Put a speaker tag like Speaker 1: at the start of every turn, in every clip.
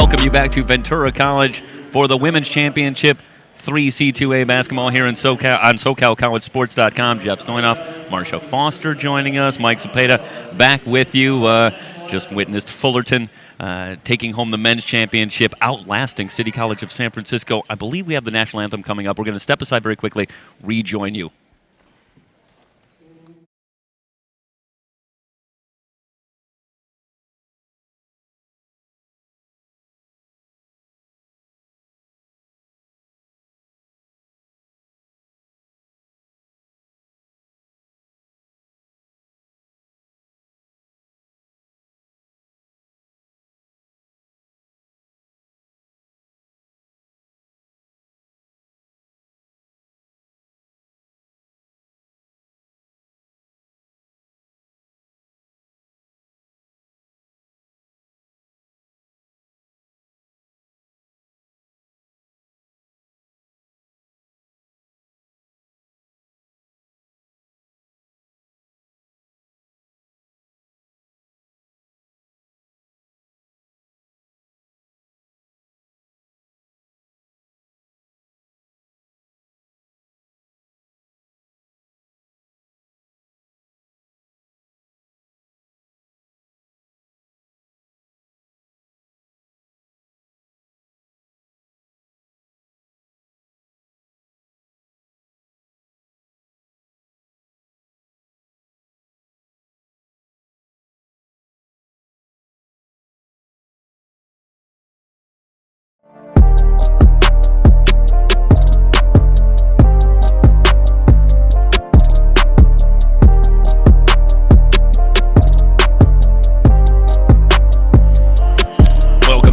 Speaker 1: welcome you back to Ventura College for the Women's Championship 3C2A basketball here in SoCal on SoCalCollegeSports.com. Jeff Stoynoff, Marcia Foster joining us, Mike Cepeda back with you. Just witnessed Fullerton taking home the men's championship, outlasting City College of San Francisco. I believe we have the national anthem coming up. We're going to step aside very quickly, rejoin you.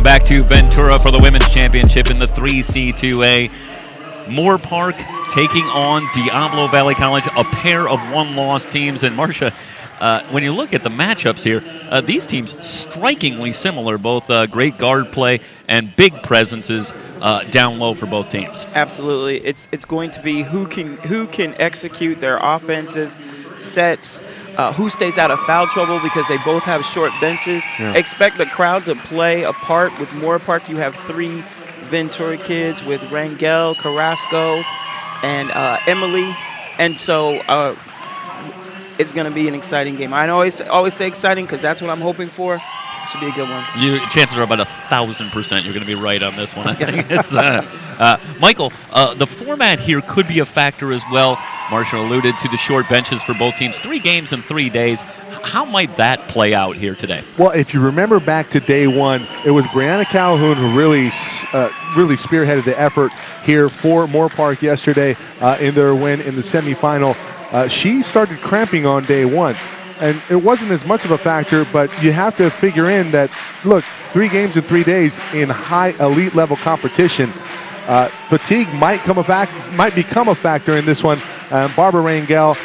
Speaker 1: Back to Ventura for the Women's Championship in the 3C2A. Moorpark taking on Diablo Valley College, a pair of one-loss teams. And Marcia, when you look at the matchups here, these teams strikingly similar, both great guard play and big presences down low for both teams.
Speaker 2: Absolutely. It's going to be who can execute their offensive sets, who stays out of foul trouble because they both have short benches. Yeah. Expect the crowd to play a part. With Moorpark, you have three Ventura kids with Rangel, Carrasco, and Emily. And so it's going to be an exciting game. I always say exciting because that's what I'm hoping for. It should be a good one.
Speaker 1: Chances are about 1,000% you're going to be right on this one. I think it's, Michael, the format here could be a factor as well. Marshall alluded to the short benches for both teams. 3 games in 3 days. How might that play out here today?
Speaker 3: Well, if you remember back to day one, it was Brianna Calhoun who really spearheaded the effort here for Moorpark yesterday in their win in the semifinal. She started cramping on day one. And it wasn't as much of a factor, but you have to figure in that, look, 3 games in 3 days in high elite level competition. Fatigue might become a factor in this one. Barbara Rangel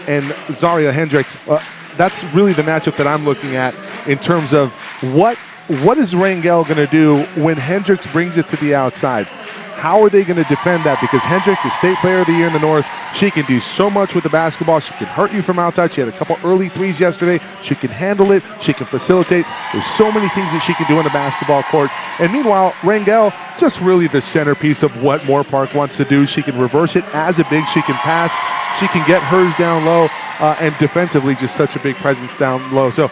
Speaker 3: and Zaria Hendricks, that's really the matchup that I'm looking at in terms of what is Rangel going to do when Hendricks brings it to the outside. How are they going to defend that? Because Hendricks is State Player of the Year in the North. She can do so much with the basketball. She can hurt you from outside. She had a couple early threes yesterday. She can handle it. She can facilitate. There's so many things that she can do on the basketball court. And meanwhile, Rangel, just really the centerpiece of what Moorpark wants to do. She can reverse it as a big. She can pass. She can get hers down low. And defensively, just such a big presence down low. So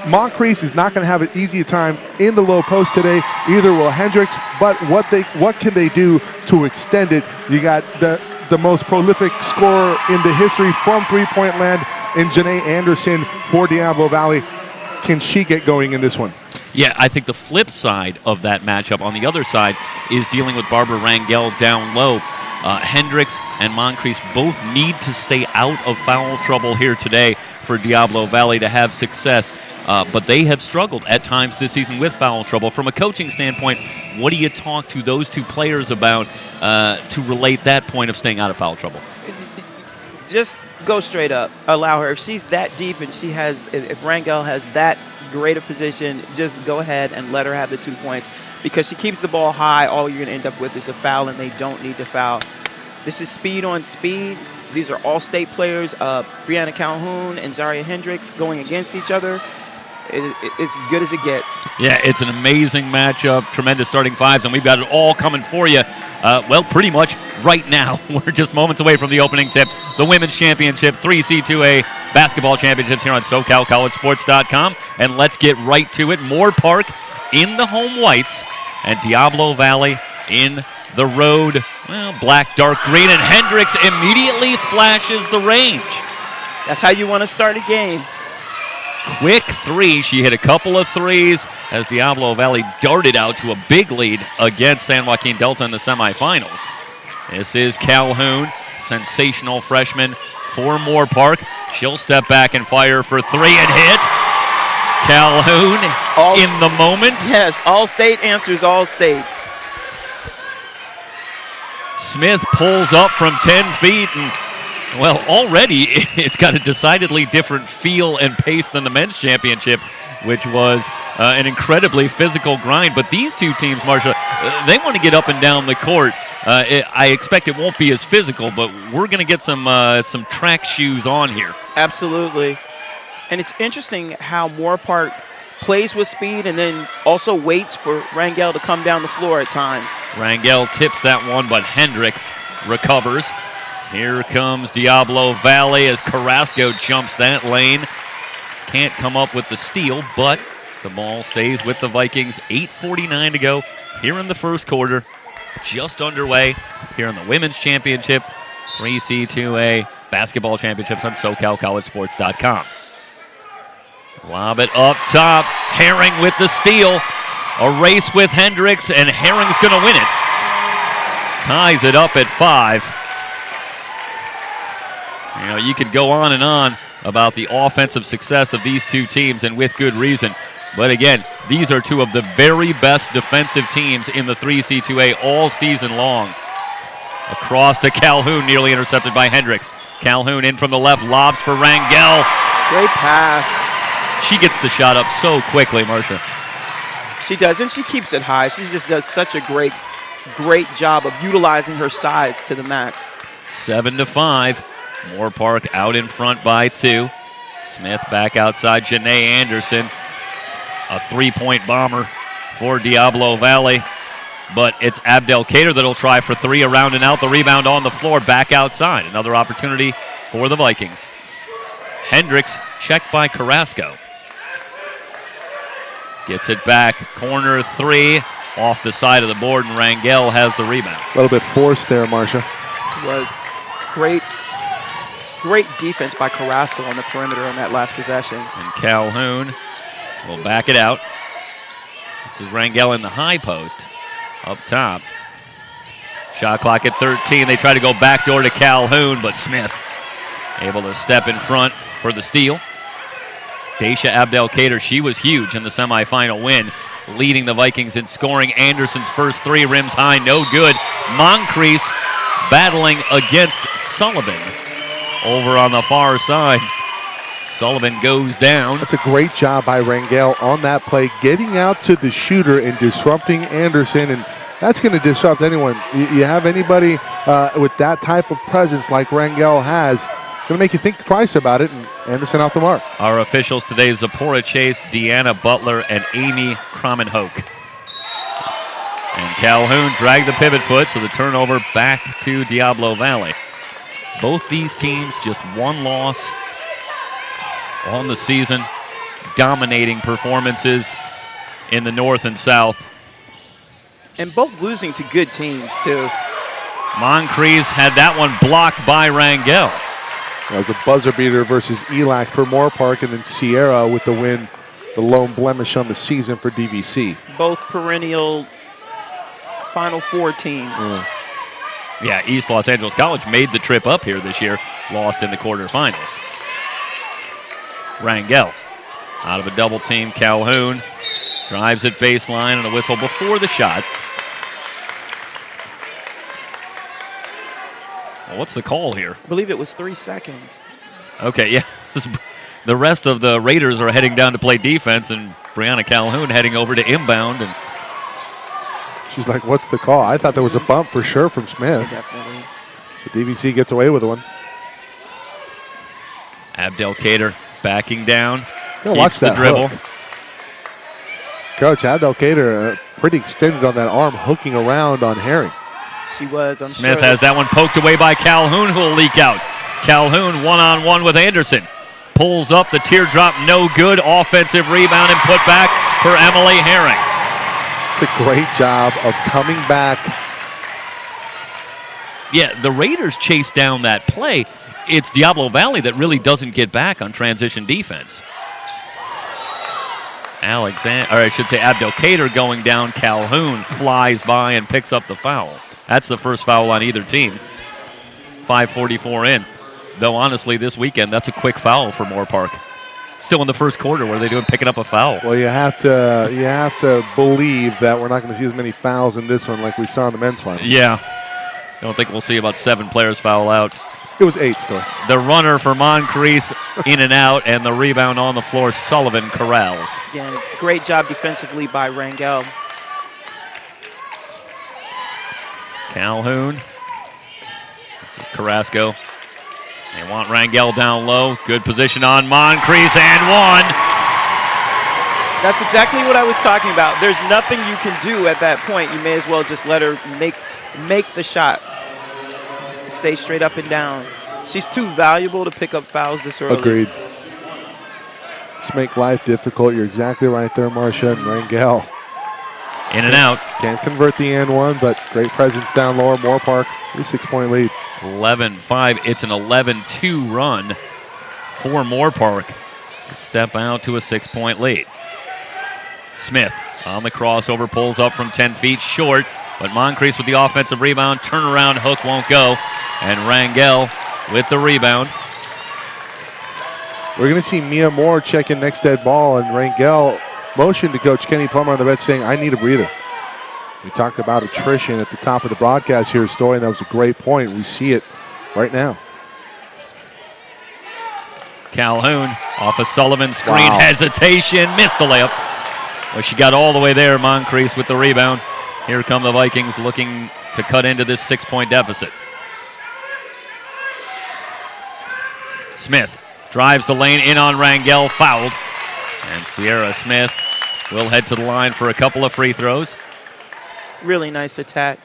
Speaker 3: Moncrief is not going to have an easy time in the low post today. Either will Hendricks, but what can they do to extend it? You got the most prolific scorer in the history from three-point land in Janae Anderson for Diablo Valley. Can she get going in this one?
Speaker 1: Yeah, I think the flip side of that matchup on the other side is dealing with Barbara Rangel down low. Hendricks and Moncrief both need to stay out of foul trouble here today for Diablo Valley to have success. But they have struggled at times this season with foul trouble. From a coaching standpoint, what do you talk to those two players about to relate that point of staying out of foul trouble?
Speaker 2: Just go straight up. Allow her. If she's that deep and if Rangel has that great a position, just go ahead and let her have the 2 points. Because she keeps the ball high, all you're going to end up with is a foul, and they don't need to foul. This is speed on speed. These are all state players. Brianna Calhoun and Zaria Hendricks going against each other. it's as good as it gets.
Speaker 1: Yeah, it's an amazing matchup, tremendous starting fives, and we've got it all coming for you. Well, pretty much right now. We're just moments away from the opening tip. The Women's Championship, 3C2A Basketball Championships here on SoCalCollegeSports.com. And let's get right to it. Moorpark in the home whites and Diablo Valley in the road, well, black, dark green, and Hendricks immediately flashes the range.
Speaker 2: That's how you want to start a game.
Speaker 1: Quick three. She hit a couple of threes as Diablo Valley darted out to a big lead against San Joaquin Delta in the semifinals. This is Calhoun, sensational freshman for Moorpark. She'll step back and fire for three and hit. Calhoun in the moment.
Speaker 2: Yes, All-State answers All-State.
Speaker 1: Smith pulls up from 10 feet and, well, already it's got a decidedly different feel and pace than the men's championship, which was an incredibly physical grind. But these two teams, Marsha, they want to get up and down the court. I expect it won't be as physical, but we're going to get some track shoes on here.
Speaker 2: Absolutely. And it's interesting how Moorpark plays with speed and then also waits for Rangel to come down the floor at times.
Speaker 1: Rangel tips that one, but Hendricks recovers. Here comes Diablo Valley as Carrasco jumps that lane. Can't come up with the steal, but the ball stays with the Vikings. 8:49 to go here in the first quarter. Just underway here in the Women's Championship, 3C2A Basketball Championships on SoCalCollegeSports.com. Lob it up top. Herring with the steal. A race with Hendricks, and Herring's going to win it. Ties it up at 5. You know, you could go on and on about the offensive success of these two teams, and with good reason. But again, these are two of the very best defensive teams in the 3C2A all season long. Across to Calhoun, nearly intercepted by Hendricks. Calhoun in from the left, lobs for Rangel.
Speaker 2: Great pass.
Speaker 1: She gets the shot up so quickly, Marsha.
Speaker 2: She does, and she keeps it high. She just does such a great job of utilizing her size to the max.
Speaker 1: 7-5. Moorpark out in front by 2. Smith back outside. Janae Anderson, a 3-point bomber for Diablo Valley. But it's Abdelkader that'll try for 3 around and out. The rebound on the floor, back outside. Another opportunity for the Vikings. Hendricks checked by Carrasco. Gets it back. Corner 3 off the side of the board, and Rangel has the rebound.
Speaker 3: A little bit forced there, Marsha.
Speaker 2: Was great defense by Carrasco on the perimeter on that last possession.
Speaker 1: And Calhoun will back it out. This is Rangel in the high post up top. Shot clock at 13. They try to go backdoor to Calhoun, but Smith able to step in front for the steal. Daisha Abdelkader, she was huge in the semifinal win, leading the Vikings in scoring. Anderson's first 3 rims high, no good. Moncrief battling against Sullivan over on the far side. Sullivan goes down.
Speaker 3: That's a great job by Rangel on that play, getting out to the shooter and disrupting Anderson, and that's going to disrupt anyone. You have anybody with that type of presence like Rangel has, going to make you think twice about it, and Anderson off the mark.
Speaker 1: Our officials today, Zipporah Chase, Deanna Butler, and Amy Cromenhoek. And Calhoun dragged the pivot foot, so the turnover back to Diablo Valley. Both these teams just 1 loss on the season, dominating performances in the North and South.
Speaker 2: And both losing to good teams, too.
Speaker 1: Moncrief had that one blocked by Rangel.
Speaker 3: That was a buzzer beater versus ELAC for Moorpark, and then Sierra with the win, the lone blemish on the season for DVC.
Speaker 2: Both perennial Final Four teams.
Speaker 1: Yeah, East Los Angeles College made the trip up here this year, lost in the quarterfinals. Rangel out of a double team. Calhoun drives at baseline and a whistle before the shot. Well, what's the call here?
Speaker 2: I believe it was 3 seconds.
Speaker 1: Okay, yeah. The rest of the Raiders are heading down to play defense, and Brianna Calhoun heading over to inbound. And
Speaker 3: she's like, what's the call? I thought there was a bump for sure from Smith.
Speaker 2: Definitely.
Speaker 3: So DVC gets away with one.
Speaker 1: Abdelkader backing down.
Speaker 3: Watch that
Speaker 1: dribble.
Speaker 3: hook. Coach Abdelkader pretty extended on that arm, hooking around on Herring.
Speaker 2: She was.
Speaker 1: Smith has that one poked away by Calhoun, who will leak out. Calhoun one-on-one with Anderson. Pulls up the teardrop, no good. Offensive rebound and put back for Emily Herring.
Speaker 3: It's a great job of coming back.
Speaker 1: Yeah, the Raiders chase down that play. It's Diablo Valley that really doesn't get back on transition defense. Abdelkader going down. Calhoun flies by and picks up the foul. That's the first foul on either team. 5:44 in. Though honestly, this weekend that's a quick foul for Moorpark. Still in the first quarter, what are they doing picking up a foul?
Speaker 3: Well, you have to believe that we're not going to see as many fouls in this one like we saw in the men's final.
Speaker 1: Yeah. I don't think we'll see about 7 players foul out.
Speaker 3: It was 8 still.
Speaker 1: The runner for Moncrief in and out, and the rebound on the floor, Sullivan corrals.
Speaker 2: Again, great job defensively by Rangel.
Speaker 1: Calhoun. This is Carrasco. They want Rangel down low. Good position on Moncrief, and one.
Speaker 2: That's exactly what I was talking about. There's nothing you can do at that point. You may as well just let her make the shot. Stay straight up and down. She's too valuable to pick up fouls this early.
Speaker 3: Agreed. Just make life difficult. You're exactly right there, Marcia. And Rangel.
Speaker 1: In and out.
Speaker 3: Can't convert the and one, but great presence down lower. Moorpark, a 6-point lead.
Speaker 1: 11-5. It's an 11-2 run for Moorpark to step out to a 6-point lead. Smith on the crossover, pulls up from 10 feet short, but Moncrief with the offensive rebound. Turnaround hook won't go, and Rangel with the rebound.
Speaker 3: We're going to see Mia Moore check in next dead ball, and Rangel motioned to Coach Kenny Plummer on the bench saying, I need a breather. We talked about attrition at the top of the broadcast here, Story, and that was a great point. We see it right now.
Speaker 1: Calhoun off a Sullivan screen.
Speaker 3: Wow.
Speaker 1: Hesitation. Missed the layup. Well, she got all the way there. Moncrief with the rebound. Here come the Vikings looking to cut into this 6-point deficit. Smith drives the lane in on Rangel. Fouled. And Sierra Smith will head to the line for a couple of free throws.
Speaker 2: Really nice attack.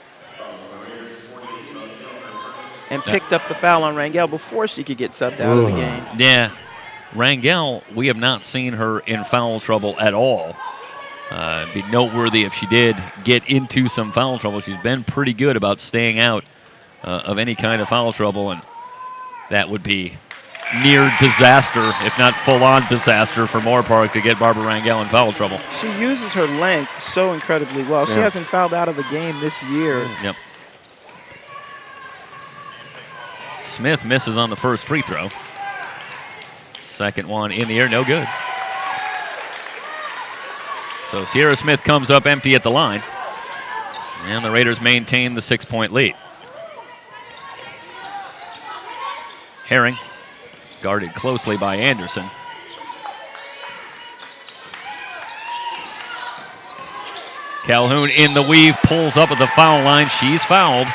Speaker 2: And picked up the foul on Rangel before she could get subbed out of the game.
Speaker 1: Yeah. Rangel, we have not seen her in foul trouble at all. It'd be noteworthy if she did get into some foul trouble. She's been pretty good about staying out of any kind of foul trouble, and that would be near disaster, if not full-on disaster, for Moorpark to get Barbara Rangel in foul trouble.
Speaker 2: She uses her length so incredibly well. She hasn't fouled out of a game this year.
Speaker 1: Yep. Smith misses on the first free throw. Second one in the air, no good. So Sierra Smith comes up empty at the line. And the Raiders maintain the 6-point lead. Herring guarded closely by Anderson. Calhoun in the weave, pulls up at the foul line. She's fouled.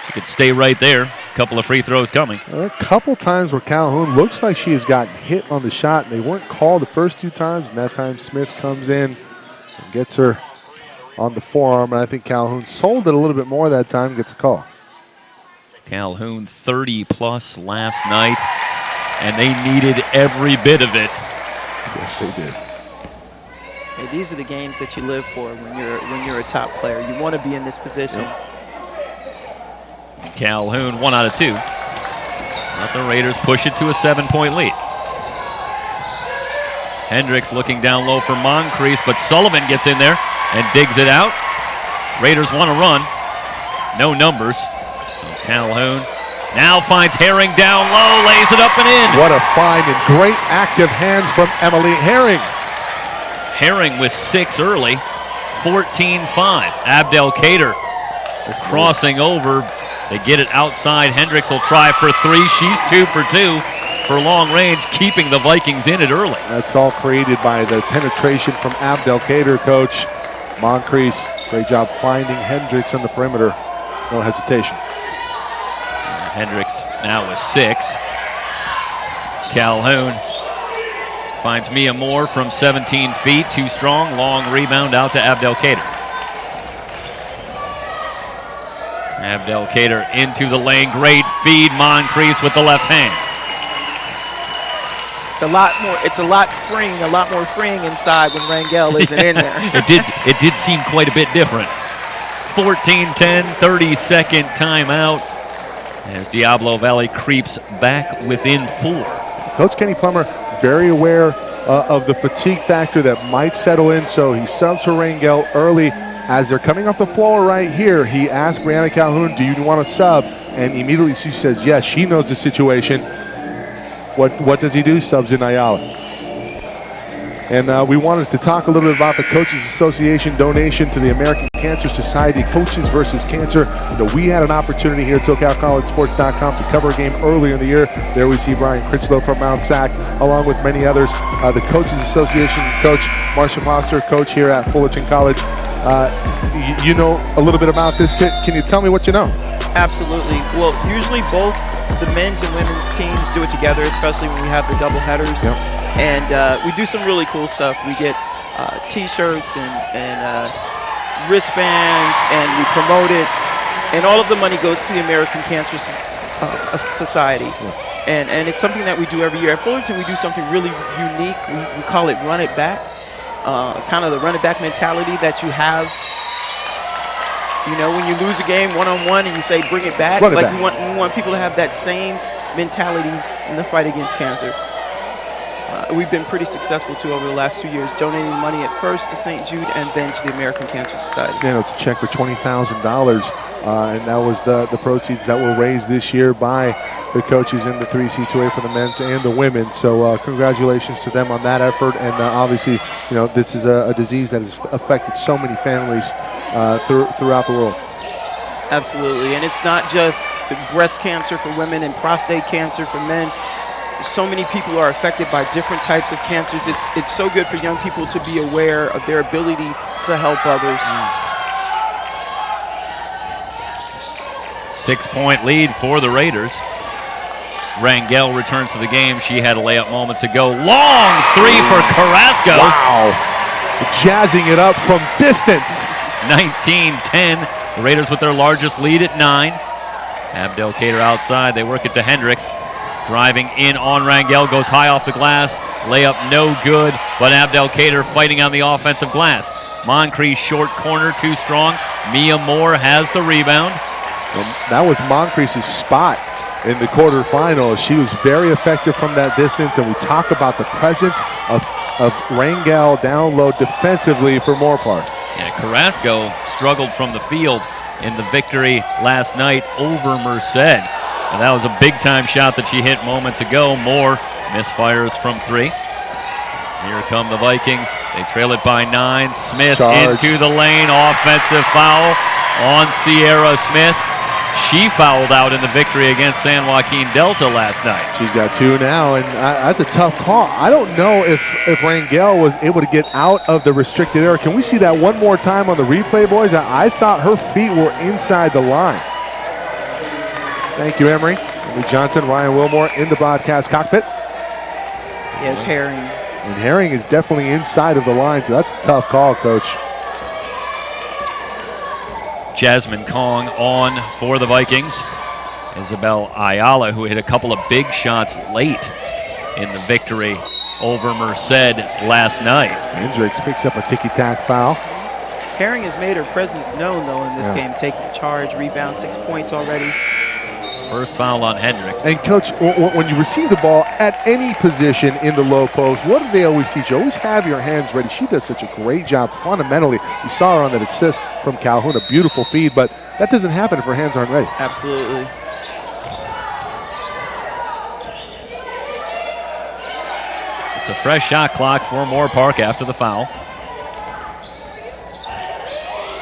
Speaker 1: She could stay right there. A couple of free throws coming.
Speaker 3: A couple times where Calhoun looks like she has gotten hit on the shot, and they weren't called the first 2 times, and that time Smith comes in and gets her on the forearm, and I think Calhoun sold it a little bit more that time, gets a call.
Speaker 1: Calhoun 30-plus last night, and they needed every bit of it.
Speaker 3: Yes, they did.
Speaker 2: Hey, these are the games that you live for when you're a top player. You want to be in this position.
Speaker 3: Yep.
Speaker 1: Calhoun 1 out of 2. Let the Raiders push it to a 7-point lead. Hendricks looking down low for Moncrief, but Sullivan gets in there and digs it out. Raiders want to run. No numbers. Calhoun now finds Herring down low, lays it up and in.
Speaker 3: What a find and great active hands from Emily Herring.
Speaker 1: Herring with 6 early, 14-5. Abdelkader is crossing over. They get it outside. Hendricks will try for 3. She's 2 for 2 for long range, keeping the Vikings in it early.
Speaker 3: That's all created by the penetration from Abdelkader, Coach. Moncrief, great job finding Hendricks on the perimeter. No hesitation.
Speaker 1: Hendricks now with 6. Calhoun Finds Mia Moore from 17 feet, too strong. Long rebound out to Abdelkader. Abdelkader into the lane. Great feed. Moncrief with the left hand.
Speaker 2: It's a lot more freeing inside when Rangel isn't in there.
Speaker 1: It did seem quite a bit different. 14-10, 30-second timeout as Diablo Valley creeps back within 4.
Speaker 3: Coach Kenny Plummer very aware of the fatigue factor that might settle in, so he subs for Rangel early. As they're coming off the floor right here, he asked Brianna Calhoun, do you want to sub? And immediately she says yes. She knows the situation. What does he do? Subs in Ayala. And we wanted to talk a little bit about the Coaches Association donation to the American Cancer Society, Coaches versus Cancer. We had an opportunity here at SoCalCollegeSports.com to cover a game earlier in the year. There we see Brian Critchlow from Mount Sac, along with many others. The Coaches Association coach, Marcia Foster, coach here at Fullerton College. You know a little bit about this. Can you tell me what you know?
Speaker 2: Absolutely. Well, usually both the men's and women's teams do it together, especially when we have the double headers.
Speaker 3: Yep.
Speaker 2: And we do some really cool stuff. We get T-shirts and wristbands, and we promote it. And all of the money goes to the American Cancer Society. Yeah. And it's something that we do every year. At Fullerton, we do something really unique. We call it Run It Back. Kind of the run it back mentality that you have. You know, when you lose a game one-on-one and you say bring it back, we want people to have that same mentality in the fight against cancer. We've been pretty successful too over the last 2 years, donating money at first to St. Jude and then to the American Cancer Society. Yeah,
Speaker 3: it's a check for $20,000, and that was the proceeds that were raised this year by the coaches in the 3C2A for the men's and the women. So congratulations to them on that effort. And obviously, this is a disease that has affected so many families throughout the world.
Speaker 2: Absolutely, and it's not just breast cancer for women and prostate cancer for men. So many people are affected by different types of cancers. It's so good for young people to be aware of their ability to help others.
Speaker 1: 6-point lead for the Raiders. Rangel returns to the game. She had a layup moment to go. Long three for Carrasco.
Speaker 3: Wow. Jazzing it up from distance.
Speaker 1: 19-10. The Raiders with their largest lead at 9. Abdelkader outside. They work it to Hendricks. Driving in on Rangel. Goes high off the glass. Layup no good. But Abdelkader fighting on the offensive glass. Moncrief short corner, too strong. Mia Moore has the rebound.
Speaker 3: And that was Moncrief's spot in the quarterfinals. She was very effective from that distance, and we talk about the presence of Rangel down low defensively for Moorpark.
Speaker 1: Yeah, Carrasco struggled from the field in the victory last night over Merced. And that was a big-time shot that she hit moments ago. Moore misfires from 3. Here come the Vikings. They trail it by 9. Smith into the lane. Offensive foul on Sierra Smith. She fouled out in the victory against San Joaquin Delta last night.
Speaker 3: She's got 2 now, and that's a tough call. I don't know if Rangel was able to get out of the restricted area. Can we see that one more time on the replay, boys? I thought her feet were inside the line. Thank you, Emery. Lee Johnson, Ryan Wilmore in the broadcast cockpit.
Speaker 2: Yes, Herring.
Speaker 3: And Herring is definitely inside of the line, so that's a tough call, Coach.
Speaker 1: Jasmine Kong on for the Vikings. Isabel Ayala, who hit a couple of big shots late in the victory over Merced last night.
Speaker 3: Hendricks picks up a ticky-tack foul.
Speaker 2: Herring has made her presence known, though, in this game, taking charge, rebound, 6 points already.
Speaker 1: First foul on Hendricks.
Speaker 3: And, Coach, when you receive the ball at any position in the low post, what do they always teach you? Always have your hands ready. She does such a great job fundamentally. You saw her on that assist from Calhoun, a beautiful feed, but that doesn't happen if her hands aren't ready.
Speaker 2: Absolutely.
Speaker 1: It's a fresh shot clock for Moorpark after the foul.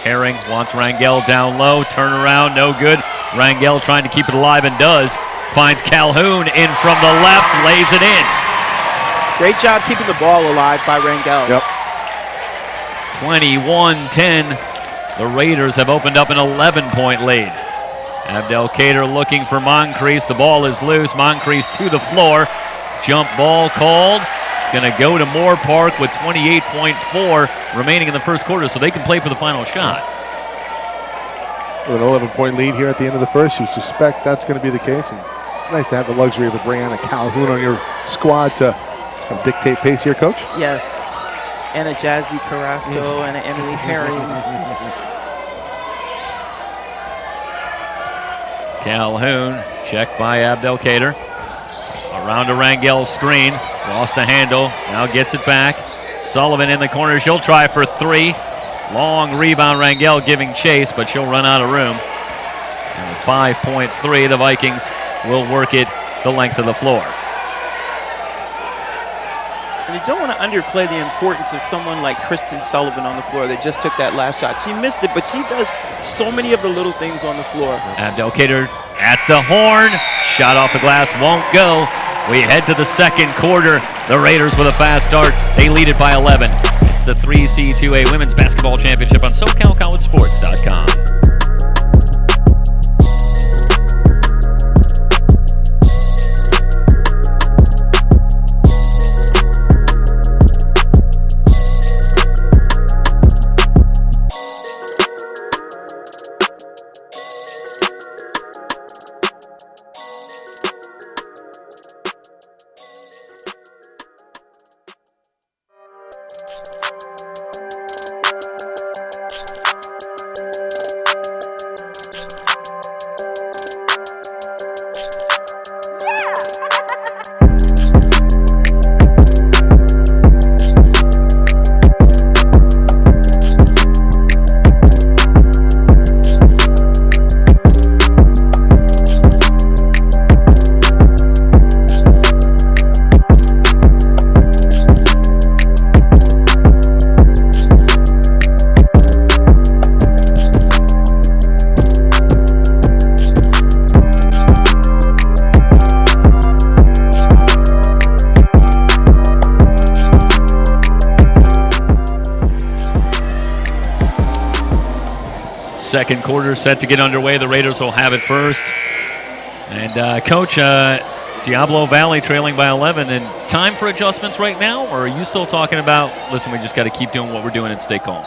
Speaker 1: Herring wants Rangel down low. Turn around, no good. Rangel trying to keep it alive and does. Finds Calhoun in from the left, lays it in.
Speaker 2: Great job keeping the ball alive by Rangel.
Speaker 3: Yep.
Speaker 1: 21-10. The Raiders have opened up an 11-point lead. Abdelkader looking for Moncrief. The ball is loose. Moncrief to the floor. Jump ball called. It's going to go to Moorpark with 28.4 remaining in the first quarter, so they can play for the final shot.
Speaker 3: With an 11-point lead here at the end of the first, you suspect that's going to be the case. And it's nice to have the luxury of a Brianna Calhoun on your squad to kind of dictate pace here, Coach.
Speaker 2: Yes. And a Jazzy Carrasco and an Emily Herring.
Speaker 1: Calhoun, checked by Abdelkader. Around a Rangel screen, lost the handle, now gets it back. Sullivan in the corner, she'll try for three. Long rebound, Rangel giving chase, but she'll run out of room. And with 5.3, the Vikings will work it the length of the floor.
Speaker 2: And you don't want to underplay the importance of someone like Kristen Sullivan on the floor that just took that last shot. She missed it, but she does so many of the little things on the floor.
Speaker 1: Abdelkader at the horn. Shot off the glass, won't go. We head to the second quarter. The Raiders with a fast start. They lead it by 11. It's the 3C2A Women's Basketball Championship on SoCalCollegeSports.com. Second quarter set to get underway. The Raiders will have it first. And Coach, Diablo Valley trailing by 11. And time for adjustments right now? Or are you still talking about, listen, we just got to keep doing what we're doing and stay calm?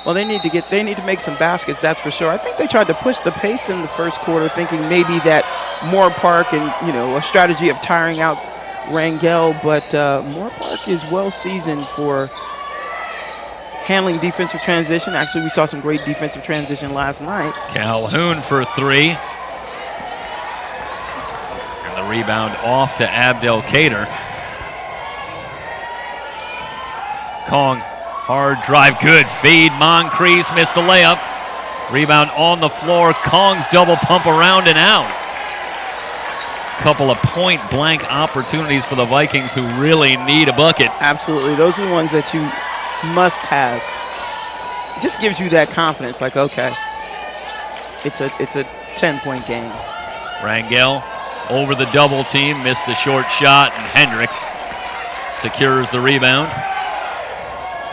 Speaker 2: Well, they need to make some baskets, that's for sure. I think they tried to push the pace in the first quarter, thinking maybe that Moorpark and, a strategy of tiring out Rangel. But Moorpark is well seasoned for handling defensive transition. Actually, we saw some great defensive transition last night.
Speaker 1: Calhoun for three. And the rebound off to Abdelkader. Kong, hard drive, good feed. Moncrief missed the layup. Rebound on the floor. Kong's double pump around and out. Couple of point-blank opportunities for the Vikings, who really need a bucket.
Speaker 2: Absolutely. Those are the ones that you must have. It just gives you that confidence, like, okay, it's a 10-point game.
Speaker 1: Rangel over the double team, missed the short shot, and Hendricks secures the rebound.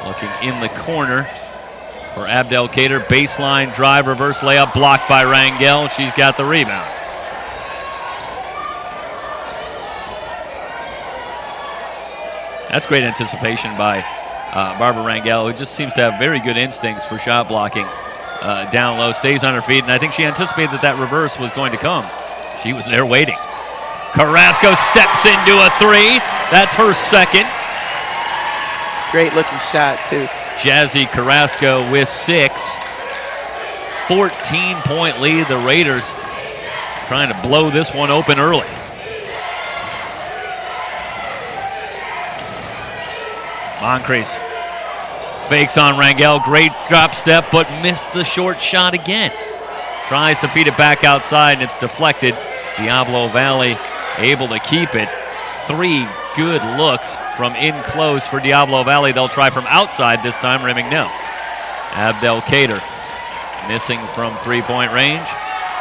Speaker 1: Looking in the corner for Abdelkader, baseline drive, reverse layup, blocked by Rangel. She's got the rebound. That's great anticipation by Barbara Rangel, who just seems to have very good instincts for shot blocking down low, stays on her feet, and I think she anticipated that reverse was going to come. She was there waiting. Carrasco steps into a three. That's her second.
Speaker 2: Great looking shot, too.
Speaker 1: Jazzy Carrasco with 6. 14-point lead. The Raiders trying to blow this one open early. Moncrief fakes on Rangel. Great drop step, but missed the short shot again. Tries to feed it back outside, and it's deflected. Diablo Valley able to keep it. 3 good looks from in close for Diablo Valley. They'll try from outside this time, rimming no. Abdelkader missing from 3-point range.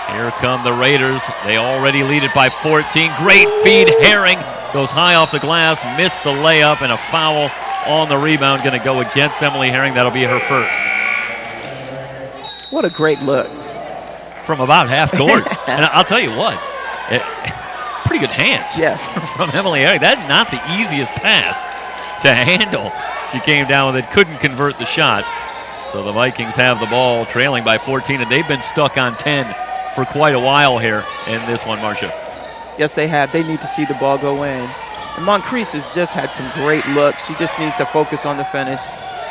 Speaker 1: Here come the Raiders. They already lead it by 14. Great feed. Herring goes high off the glass, missed the layup, and a foul on the rebound going to go against Emily Herring. That'll be her first.
Speaker 2: What a great look.
Speaker 1: From about half court. And I'll tell you what, pretty good hands.
Speaker 2: Yes.
Speaker 1: From Emily Herring. That's not the easiest pass to handle. She came down with it, couldn't convert the shot. So the Vikings have the ball trailing by 14, and they've been stuck on 10 for quite a while here in this one, Marcia.
Speaker 2: Yes, they have. They need to see the ball go in. And Moncrief has just had some great looks. She just needs to focus on the finish.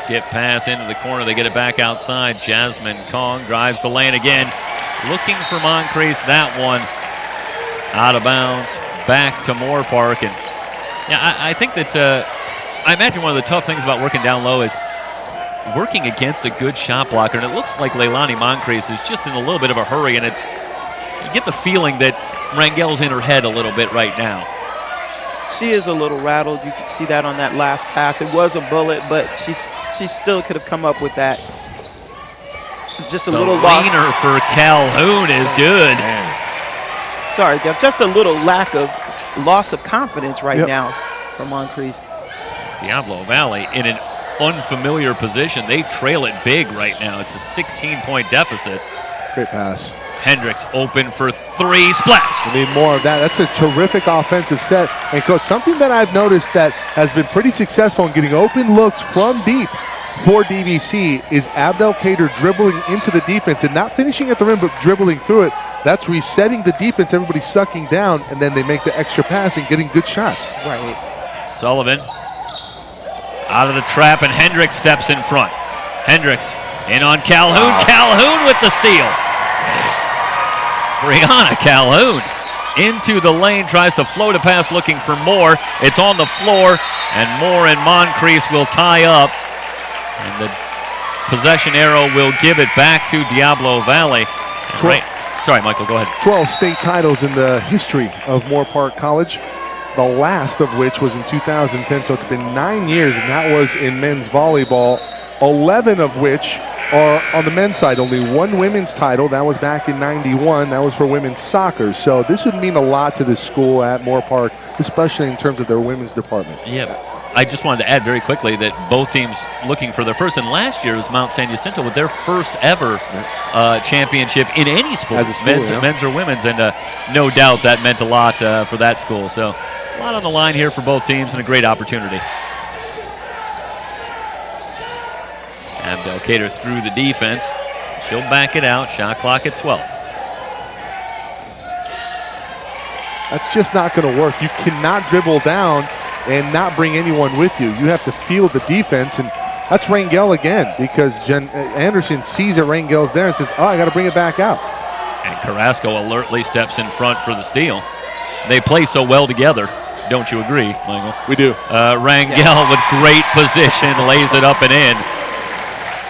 Speaker 1: Skip pass into the corner. They get it back outside. Jasmine Kong drives the lane again. Looking for Moncrief. That one out of bounds. Back to Moorpark. And yeah, I think that I imagine one of the tough things about working down low is working against a good shot blocker. And it looks like Leilani Moncrief is just in a little bit of a hurry. And you get the feeling that Rangel's in her head a little bit right now.
Speaker 2: She is a little rattled. You can see that on that last pass. It was a bullet, but she still could have come up with that. Just a little loss.
Speaker 1: The leaner for Calhoun is good.
Speaker 2: Sorry, Jeff. Just a little lack of loss of confidence right now for Moncrief.
Speaker 1: Diablo Valley in an unfamiliar position. They trail it big right now. It's a 16-point deficit.
Speaker 3: Great pass.
Speaker 1: Hendricks open for three. Splash.
Speaker 3: We need more of that. That's a terrific offensive set. And, Coach, something that I've noticed that has been pretty successful in getting open looks from deep for DVC is Abdelkader dribbling into the defense and not finishing at the rim but dribbling through it. That's resetting the defense. Everybody's sucking down, and then they make the extra pass and getting good shots.
Speaker 2: Right.
Speaker 1: Sullivan out of the trap, and Hendricks steps in front. Hendricks in on Calhoun. Wow. Calhoun with the steal. Brianna Calhoun into the lane, tries to float a pass looking for Moore. It's on the floor, and Moore and Moncrief will tie up. And the possession arrow will give it back to Diablo Valley. Right. Sorry, Michael, go ahead.
Speaker 3: 12 state titles in the history of Moorpark College, the last of which was in 2010, so it's been 9 years, and that was in men's volleyball, 11 of which are on the men's side. Only one women's title. That was back in 91. That was for women's soccer. So this would mean a lot to this school at Moorpark, especially in terms of their women's department.
Speaker 1: Yeah. I just wanted to add very quickly that both teams looking for their first, and last year was Mount San Jacinto with their first ever championship in any sport, men's or women's, and no doubt that meant a lot for that school. So a lot on the line here for both teams and a great opportunity. Abdelkader through the defense. She'll back it out. Shot clock at 12.
Speaker 3: That's just not going to work. You cannot dribble down and not bring anyone with you. You have to feel the defense, and that's Rangel again, because Jen Anderson sees that Rangel's there and says, oh, I got to bring it back out.
Speaker 1: And Carrasco alertly steps in front for the steal. They play so well together. Don't you agree, Michael?
Speaker 3: We do.
Speaker 1: Rangel with great position, lays it up and in.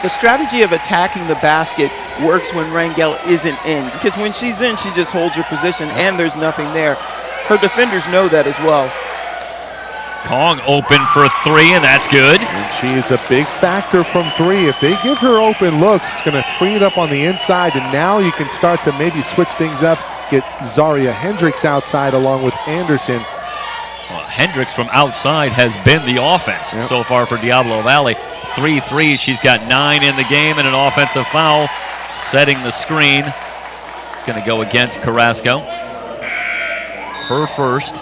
Speaker 2: The strategy of attacking the basket works when Rangel isn't in, because when she's in, she just holds her position and there's nothing there. Her defenders know that as well.
Speaker 1: Kong open for three, and that's good.
Speaker 3: And she is a big factor from three. If they give her open looks, it's going to free it up on the inside, and now you can start to maybe switch things up, get Zaria Hendricks outside along with Anderson.
Speaker 1: Well, Hendricks from outside has been the offense so far for Diablo Valley. 3 threes. She's got 9 in the game and an offensive foul. Setting the screen. It's going to go against Carrasco. Her first.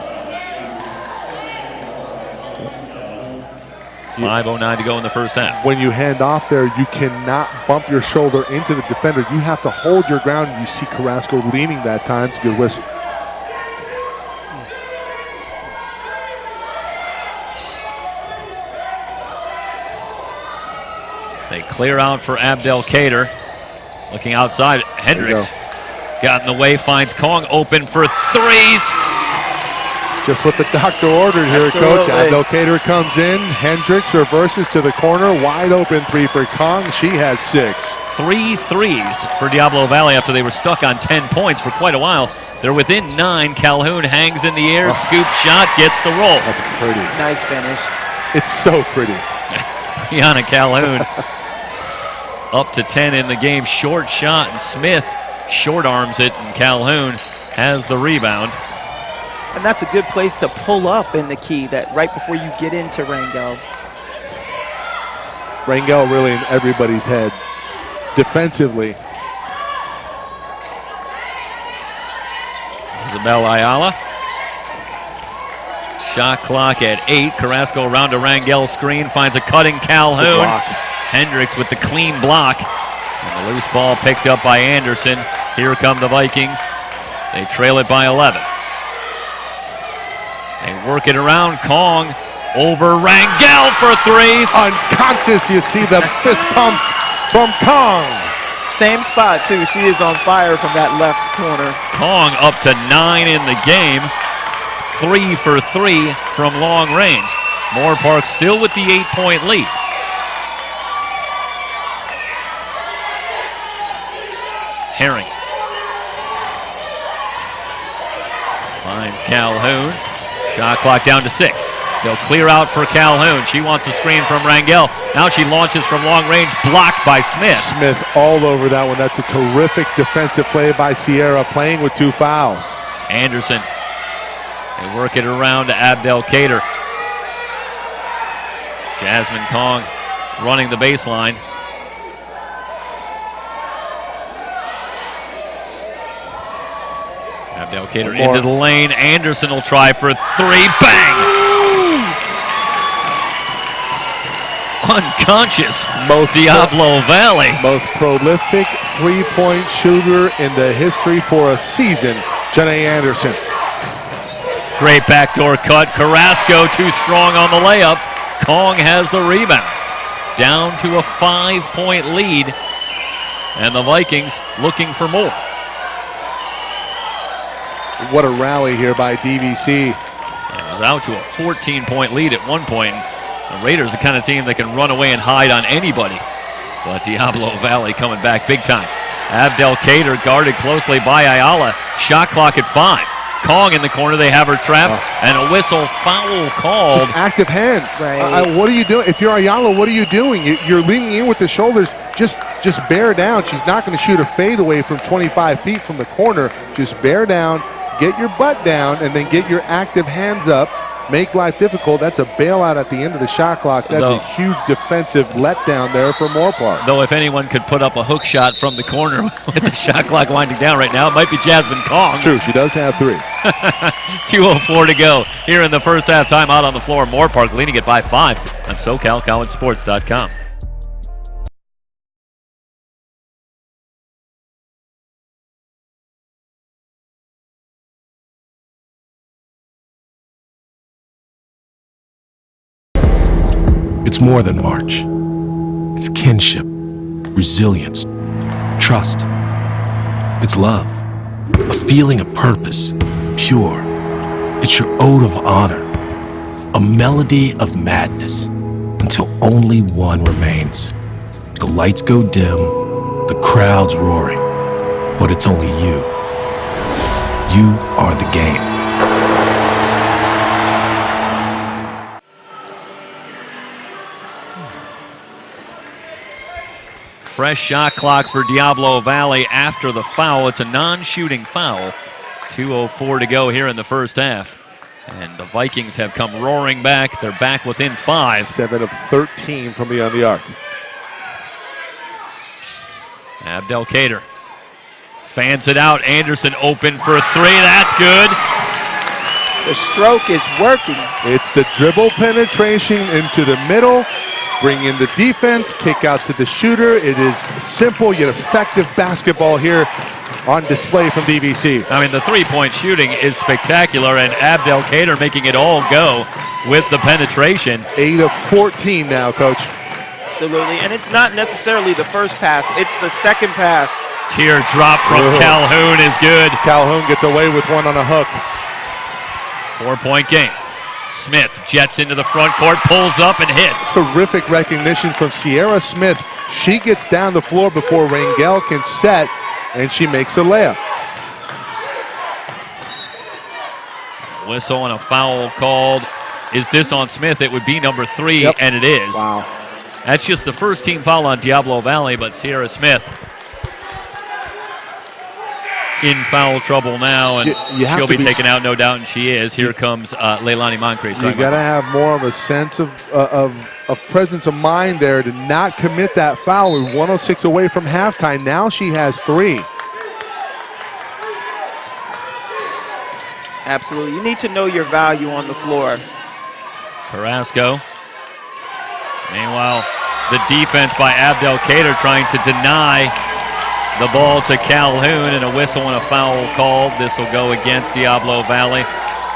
Speaker 1: 5:09 to go in the first half.
Speaker 3: When you hand off there, you cannot bump your shoulder into the defender. You have to hold your ground. You see Carrasco leaning that time. It's a good whistle.
Speaker 1: They clear out for Abdelkader. Looking outside, Hendricks got in the way, finds Kong open for threes.
Speaker 3: Just what the doctor ordered here, Coach. Abdelkader comes in. Hendricks reverses to the corner. Wide open three for Kong. She has 6.
Speaker 1: 3 threes for Diablo Valley after they were stuck on 10 points for quite a while. They're within 9. Calhoun hangs in the air. Scoop shot, gets the roll.
Speaker 3: That's pretty.
Speaker 2: Nice finish.
Speaker 3: It's so pretty.
Speaker 1: Brianna Calhoun up to 10 in the game. Short shot, and Smith short arms it, and Calhoun has the rebound.
Speaker 2: And that's a good place to pull up in the key, that right before you get into Rangel.
Speaker 3: Rangel really in everybody's head defensively.
Speaker 1: Isabel Ayala. Shot clock at 8. Carrasco around to Rangel's screen, finds a cutting Calhoun. Hendricks with the clean block. And the loose ball picked up by Anderson. Here come the Vikings. They trail it by 11. They work it around. Kong over Rangel for 3.
Speaker 3: Unconscious, you see the fist pumps from Kong.
Speaker 2: Same spot, too. She is on fire from that left corner.
Speaker 1: Kong up to 9 in the game. 3 for 3 from long range. Moorpark still with the 8-point lead. Herring finds Calhoun. Shot clock down to 6. They'll clear out for Calhoun. She wants a screen from Rangel. Now she launches from long range, blocked by Smith.
Speaker 3: Smith all over that one. That's a terrific defensive play by Sierra, playing with 2 fouls.
Speaker 1: Anderson. They work it around to Abdelkader. Jasmine Kong running the baseline. Abdelkader into the lane. Anderson will try for 3. Bang! Unconscious. Diablo Valley.
Speaker 3: Most prolific 3-point shooter in the history for a season, Janae Anderson.
Speaker 1: Great backdoor cut. Carrasco too strong on the layup. Kong has the rebound. Down to a 5-point lead. And the Vikings looking for more.
Speaker 3: What a rally here by DVC.
Speaker 1: And it was out to a 14-point lead at one point. The Raiders are the kind of team that can run away and hide on anybody. But Diablo Valley coming back big time. Abdelkader guarded closely by Ayala. Shot clock at 5. Kong in the corner, they have her trapped, and a whistle foul called.
Speaker 3: Just active hands.
Speaker 2: Right.
Speaker 3: What are you doing? If you're Ayala, what are you doing? You're leaning in with the shoulders. Just bear down. She's not going to shoot a fadeaway from 25 feet from the corner. Just bear down, get your butt down, and then get your active hands up. Make life difficult. That's a bailout at the end of the shot clock. That's a huge defensive letdown there for Moorpark.
Speaker 1: Though if anyone could put up a hook shot from the corner with the shot clock winding down right now, it might be Jasmine Kong.
Speaker 3: It's true. She does have 3.
Speaker 1: 2:04 to go here in the first half. Time out on the floor. Moorpark leading it by 5 on SoCalCollegeSports.com.
Speaker 4: It's more than March. It's kinship, resilience, trust. It's love, a feeling of purpose, pure. It's your ode of honor, a melody of madness, until only one remains. The lights go dim, the crowd's roaring, but it's only you. You are the game.
Speaker 1: Fresh shot clock for Diablo Valley after the foul. It's a non-shooting foul. 2:04 to go here in the first half. And the Vikings have come roaring back. They're back within 5.
Speaker 3: 7 of 13 from beyond the arc.
Speaker 1: Abdelkader fans it out. Anderson open for 3. That's good.
Speaker 2: The stroke is working.
Speaker 3: It's the dribble penetration into the middle. Bring in the defense, kick out to the shooter. It is simple yet effective basketball here on display from DVC.
Speaker 1: I mean, the 3-point shooting is spectacular, and Abdelkader making it all go with the penetration.
Speaker 3: 8 of 14 now, Coach.
Speaker 2: Absolutely, and it's not necessarily the first pass, it's the second pass.
Speaker 1: Teardrop from Calhoun is good.
Speaker 3: Calhoun gets away with one on a hook.
Speaker 1: 4-point game. Smith jets into the front court, pulls up and hits.
Speaker 3: Terrific recognition from Sierra Smith. She gets down the floor before Rangel can set, and she makes a layup.
Speaker 1: Whistle and a foul called. Is this on Smith? It would be number 3, and it is.
Speaker 3: Wow.
Speaker 1: That's just the first team foul on Diablo Valley, but Sierra Smith in foul trouble now, and she'll be taken out, no doubt, and she is. Here comes Leilani Moncrief.
Speaker 3: You got to have more of a sense of presence of mind there to not commit that foul. We're 106 away from halftime. Now she has 3.
Speaker 2: Absolutely. You need to know your value on the floor.
Speaker 1: Carrasco. Meanwhile, the defense by Abdel Kader trying to deny the ball to Calhoun, and a whistle and a foul called. This will go against Diablo Valley.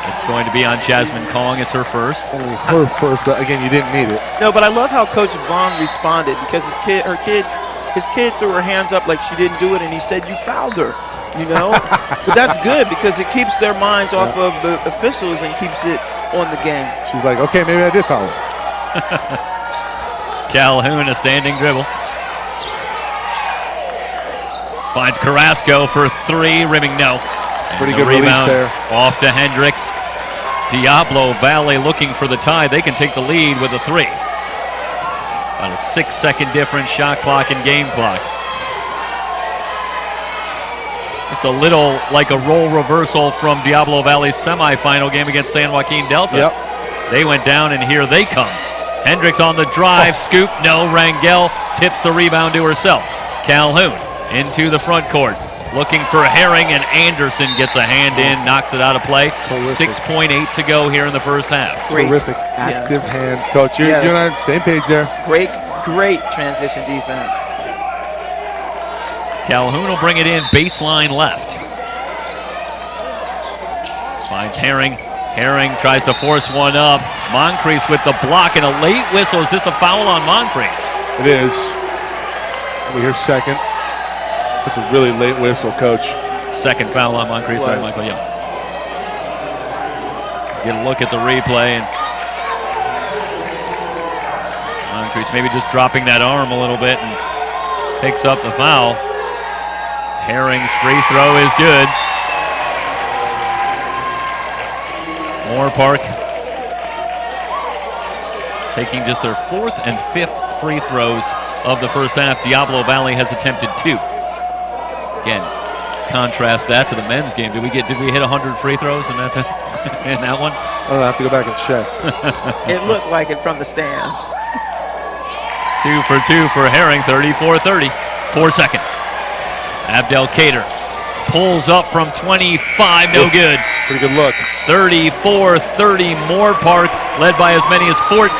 Speaker 1: It's going to be on Jasmine Kong. It's her first.
Speaker 3: Only her first, but again, you didn't need it.
Speaker 2: No, but I love how Coach Vaughn responded because his kid threw her hands up like she didn't do it, and he said, "You fouled her." You know, but that's good because it keeps their minds off of the officials and keeps it on the game.
Speaker 3: She's like, okay, maybe I did foul her.
Speaker 1: Calhoun, a standing dribble. Finds Carrasco for three, rimming no. And
Speaker 3: Pretty
Speaker 1: the
Speaker 3: good
Speaker 1: rebound
Speaker 3: release there.
Speaker 1: Off to Hendricks. Diablo Valley looking for the tie. They can take the lead with a three. About a 6-second difference, shot clock and game clock. It's a little like a role reversal from Diablo Valley's semifinal game against San Joaquin Delta.
Speaker 3: Yep.
Speaker 1: They went down, and here they come. Hendricks on the drive, scoop, no. Rangel tips the rebound to herself. Calhoun into the front court, looking for Herring, and Anderson gets a hand in, knocks it out of play.
Speaker 3: Terrific.
Speaker 1: 6.8 to go here in the first half.
Speaker 2: Great.
Speaker 3: Terrific active hands, Coach. You're
Speaker 2: Yes.
Speaker 3: on the same page there.
Speaker 2: Great transition defense.
Speaker 1: Calhoun will bring it in baseline left. Finds Herring. Herring tries to force one up. Moncrief with the block and a late whistle. Is this a foul on Moncrief?
Speaker 3: It is. We hear second. That's a really late whistle, Coach.
Speaker 1: Second foul on Moncrief. Sorry,
Speaker 2: Was.
Speaker 1: Michael. Yeah. Get a look at the replay, and Moncrief maybe just dropping that arm a little bit and picks up the foul. Herring's free throw is good. Moorpark taking just their fourth and fifth free throws of the first half. Diablo Valley has attempted 2. Again, contrast that to the men's game. Did we hit 100 free throws in that in that one?
Speaker 3: I'll have to go back and check.
Speaker 2: It looked like it from the stands.
Speaker 1: 2 for 2 for Herring, 34-30. 4 seconds. Abdel Kader pulls up from 25, no good.
Speaker 3: Pretty good look.
Speaker 1: 34-30, Moorpark led by as many as 14,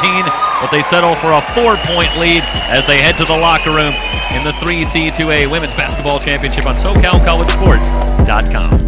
Speaker 1: but they settle for a 4-point lead as they head to the locker room in the 3C2A Women's Basketball Championship on SoCalCollegeSports.com.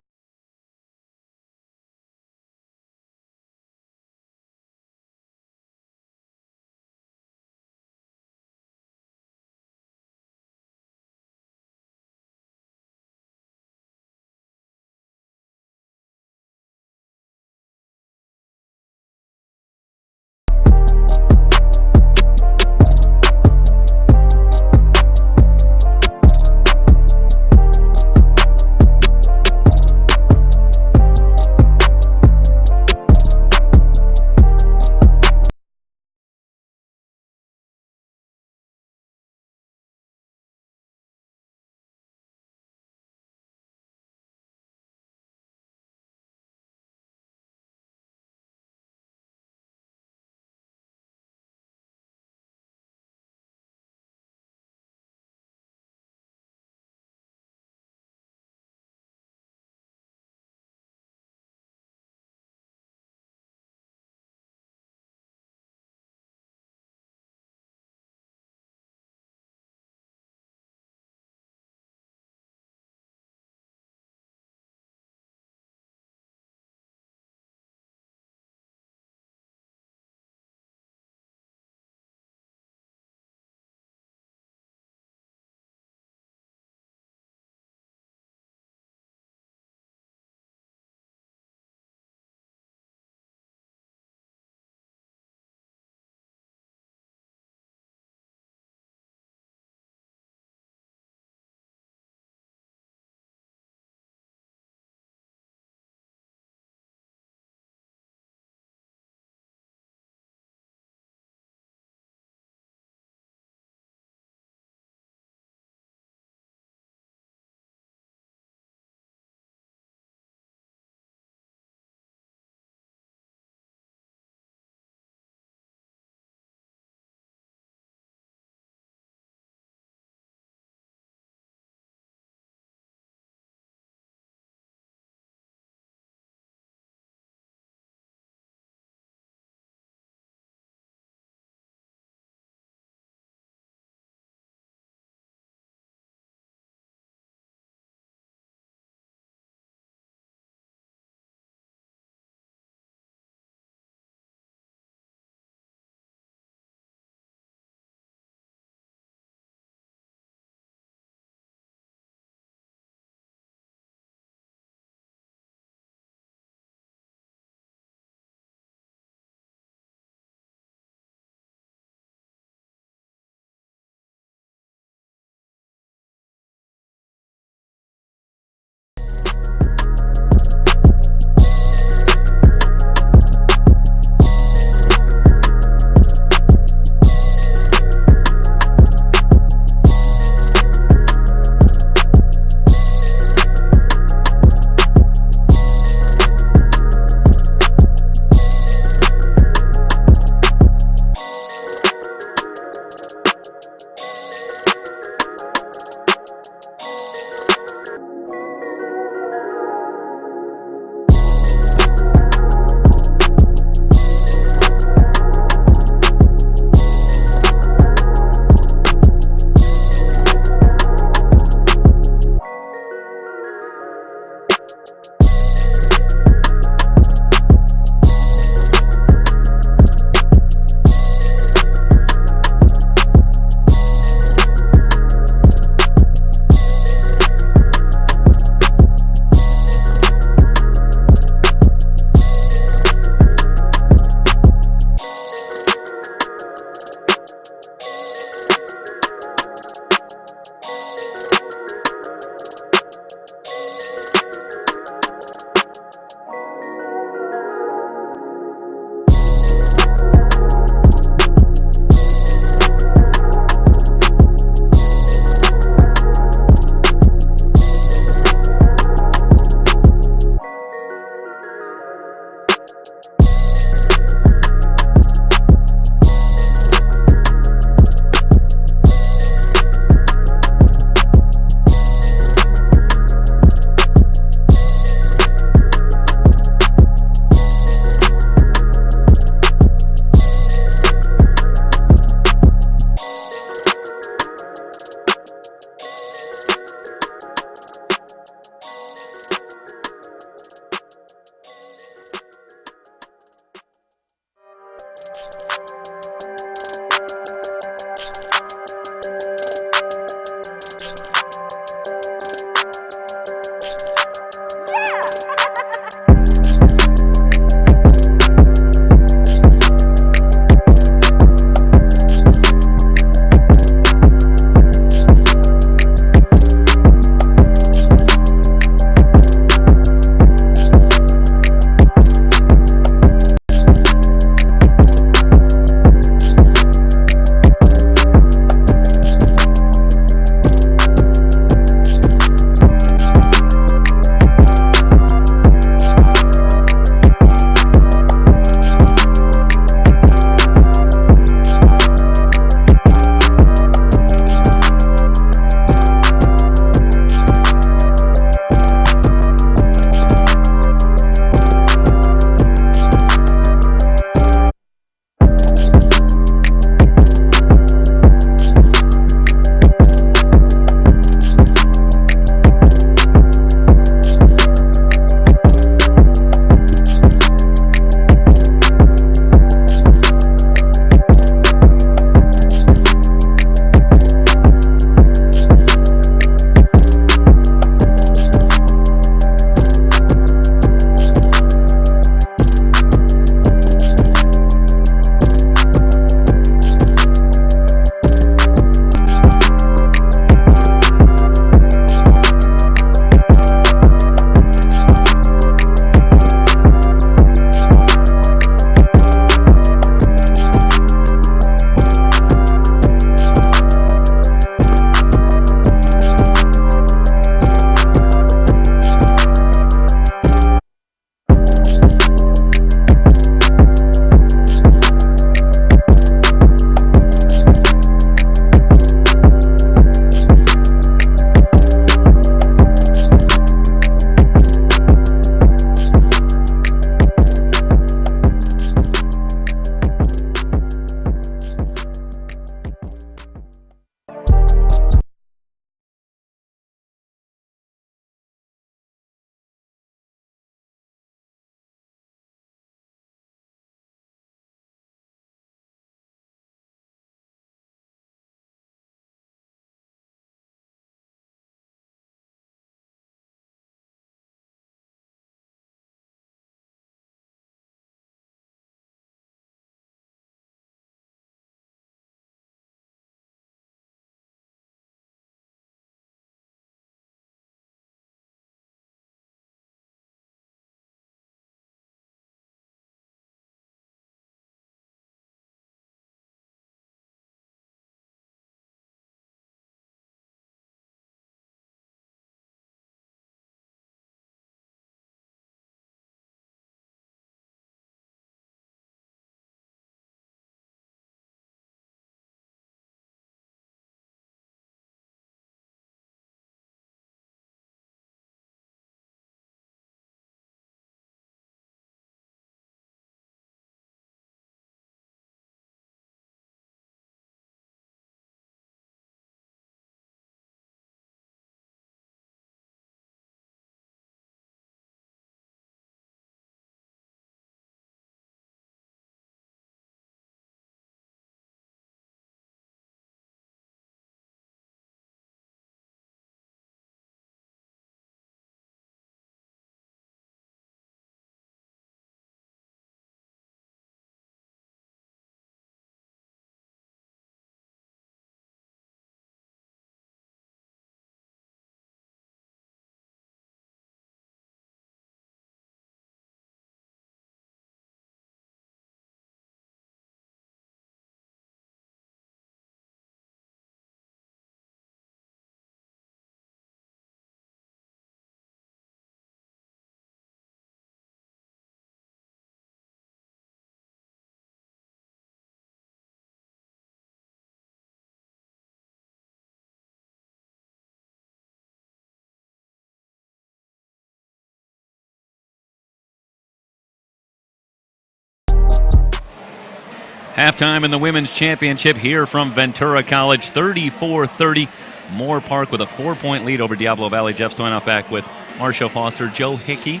Speaker 1: Halftime in the women's championship here from Ventura College, 34-30. Moorpark with a 4-point lead over Diablo Valley. Jeff Stoynoff back with Marcia Foster, Joe Hickey,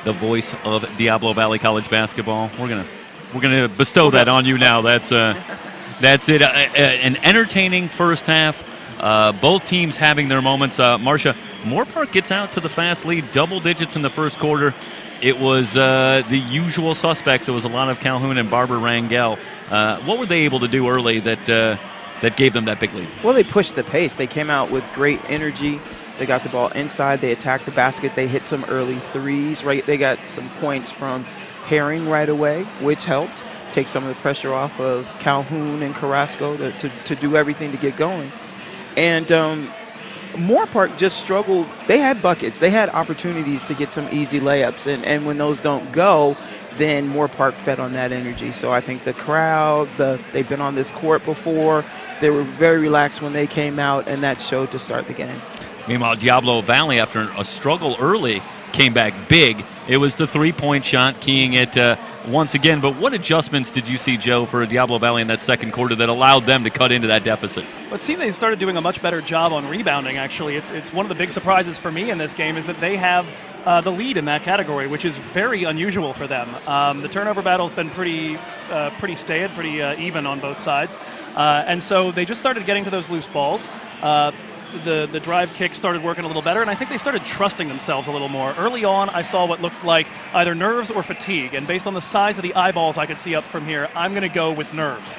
Speaker 1: the voice of Diablo Valley College basketball. We're gonna bestow that on you now. That's it. An entertaining first half. Both teams having their moments. Marcia, Moorpark gets out to the fast lead, double digits in the first quarter. It was the usual suspects. It was a lot of Calhoun and Barbara Rangel. What were they able to do early that gave them that big lead?
Speaker 2: Well, they pushed the pace. They came out with great energy. They got the ball inside. They attacked the basket. They hit some early threes. Right, they got some points from Herring right away, which helped take some of the pressure off of Calhoun and Carrasco to do everything to get going. And Moorpark just struggled. They had buckets. They had opportunities to get some easy layups. And when those don't go, then Moorpark fed on that energy. So I think the crowd, they've been on this court before. They were very relaxed when they came out, and that showed to start the game.
Speaker 1: Meanwhile, Diablo Valley, after a struggle early, came back big. It was the three-point shot, keying it once again. But what adjustments did you see, Joe, for Diablo Valley in that second quarter that allowed them to cut into that deficit?
Speaker 5: Well, it seemed they started doing a much better job on rebounding, actually. It's one of the big surprises for me in this game is that they have the lead in that category, which is very unusual for them. The turnover battle's been pretty staid, pretty even on both sides. And so they just started getting to those loose balls. The drive kick started working a little better, and I think they started trusting themselves a little more. Early on, I saw what looked like either nerves or fatigue, and based on the size of the eyeballs I could see up from here, I'm going to go with nerves.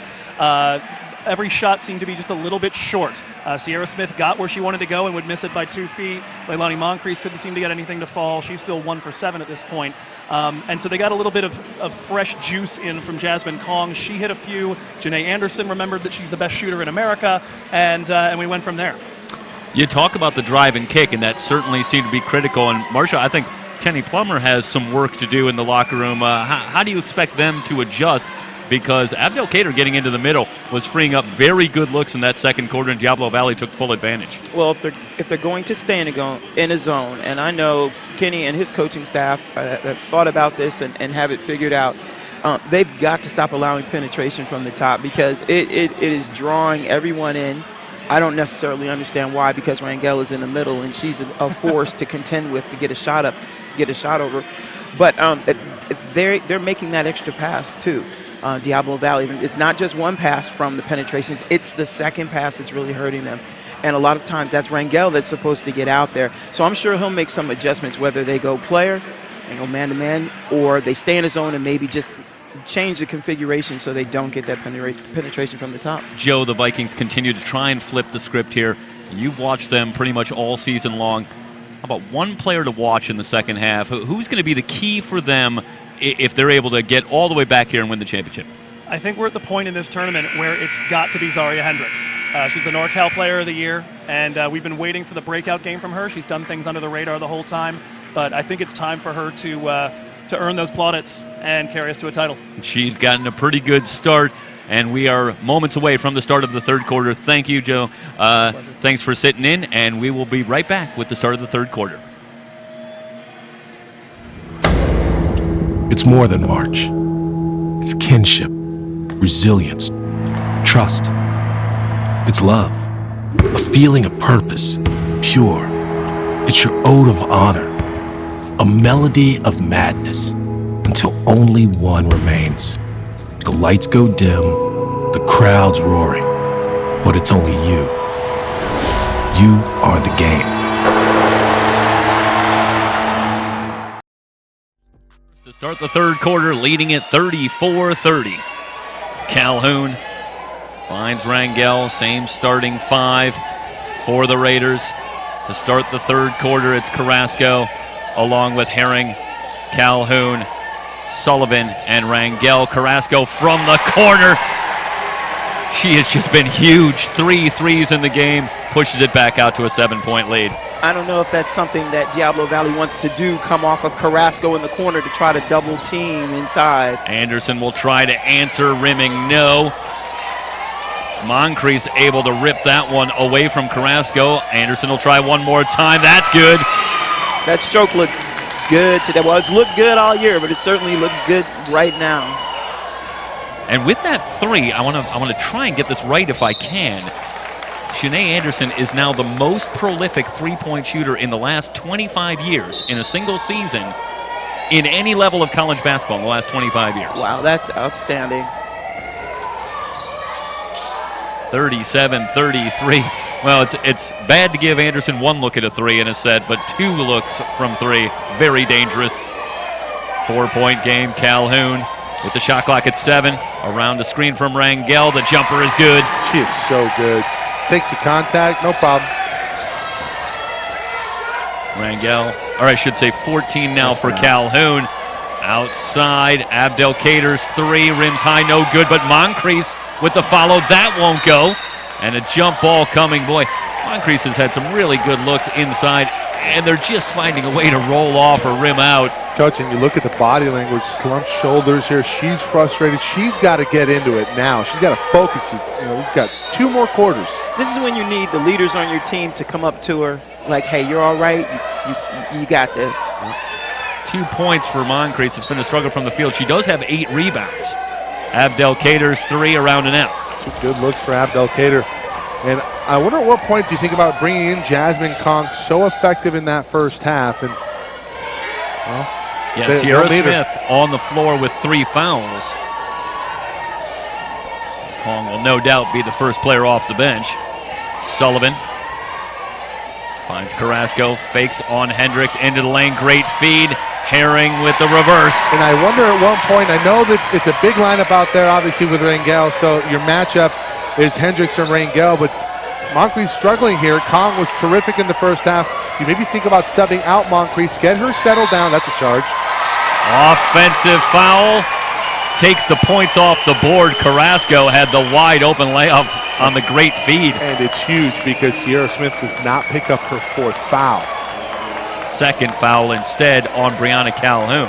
Speaker 5: Every shot seemed to be just a little bit short. Sierra Smith got where she wanted to go and would miss it by 2 feet. Leilani Moncrief couldn't seem to get anything to fall. She's still 1 for 7 at this point. And so they got a little bit of fresh juice in from Jasmine Kong. She hit a few. Janae Anderson remembered that she's the best shooter in America, and we went from there.
Speaker 1: You talk about the drive and kick, and that certainly seemed to be critical. And Marcia, I think Kenny Plummer has some work to do in the locker room. How do you expect them to adjust? Because Abdel Cater getting into the middle was freeing up very good looks in that second quarter, and Diablo Valley took full advantage.
Speaker 2: Well, if they're going to stay in a zone, and I know Kenny and his coaching staff have thought about this and have it figured out, they've got to stop allowing penetration from the top because it is drawing everyone in. I don't necessarily understand why, because Rangel is in the middle and she's a force to contend with to get a shot over. But they're making that extra pass too. Diablo Valley, it's not just one pass from the penetrations, it's the second pass that's really hurting them. And a lot of times that's Rangel that's supposed to get out there. So I'm sure he'll make some adjustments, whether they go player and go man-to-man, or they stay in a zone and maybe just change the configuration so they don't get that penetration from the top.
Speaker 1: Joe, the Vikings continue to try and flip the script here. You've watched them pretty much all season long. How about one player to watch in the second half? Who's going to be the key for them if they're able to get all the way back here and win the championship?
Speaker 5: I think we're at the point in this tournament where it's got to be Zaria Hendricks. She's the NorCal Player of the Year, and we've been waiting for the breakout game from her. She's done things under the radar the whole time, but I think it's time for her to earn those plaudits and carry us to a title. She's gotten a pretty good start, and we are moments away from the start of the third quarter. Thank you, Joe. Thanks for sitting in, and we will be right back with the start of the third quarter.
Speaker 4: It's more than March. It's kinship, resilience, trust. It's love, a feeling of purpose, pure. It's your ode of honor, a melody of madness, until only one remains. The lights go dim, the crowd's roaring, but it's only you. You are the game.
Speaker 1: To start the third quarter, leading it 34-30. Calhoun finds Rangel, same starting 5 for the Raiders. To start the third quarter, it's Carrasco, along with Herring, Calhoun, Sullivan, and Rangel. Carrasco from the corner. She has just been huge. 3 threes in the game, pushes it back out to a 7-point lead.
Speaker 2: I don't know if that's something that Diablo Valley wants to do, come off of Carrasco in the corner to try to double team inside.
Speaker 1: Anderson will try to answer, rimming no. Moncrief's able to rip that one away from Carrasco. Anderson will try one more time. That's good.
Speaker 2: That stroke looks good today. Well, it's looked good all year, but it certainly looks good right now.
Speaker 1: And with that three, I want to try and get this right if I can. Shanae Anderson is now the most prolific three-point shooter in the last 25 years in a single season in any level of college basketball in the last 25 years.
Speaker 2: Wow, that's outstanding.
Speaker 1: 37-33. Well, it's bad to give Anderson one look at a three in a set, but two looks from three, very dangerous. 4-point game, Calhoun with the shot clock at 7. Around the screen from Rangel, the jumper is good.
Speaker 3: She is so good. Takes the contact, no problem.
Speaker 1: Rangel, or I should say 14 now for Calhoun. Outside, Abdelkader's three, rims high, no good, but Moncrief with the follow, that won't go. And a jump ball coming. Boy, Moncrief has had some really good looks inside, and they're just finding a way to roll off or rim out.
Speaker 3: Coach, and you look at the body language, slumped shoulders here. She's frustrated. She's got to get into it now. She's got to focus. We've got 2 more quarters.
Speaker 2: This is when you need the leaders on your team to come up to her like, hey, you're all right. You got this.
Speaker 1: 2 points for Moncrief. It's been a struggle from the field. She does have 8 rebounds. Abdelkader's three around and out.
Speaker 3: 2 good looks for Abdelkader. And I wonder at what point do you think about bringing in Jasmine Kong, so effective in that first half? And well,
Speaker 1: yeah, Sierra Smith on the floor with 3 fouls. Kong will no doubt be the first player off the bench. Sullivan finds Carrasco, fakes on Hendricks, into the lane, great feed. Herring with the reverse.
Speaker 3: And I wonder at one point, I know that it's a big lineup out there, obviously, with Rangel, so your matchup is Hendricks and Rangel, but Moncrief struggling here. Kong was terrific in the first half. You maybe think about subbing out Moncrief, get her settled down. That's a charge.
Speaker 1: Offensive foul. Takes the points off the board. Carrasco had the wide open layup on the great feed.
Speaker 3: And it's huge because Sierra Smith does not pick up her 4th foul.
Speaker 1: Second foul instead on Brianna Calhoun.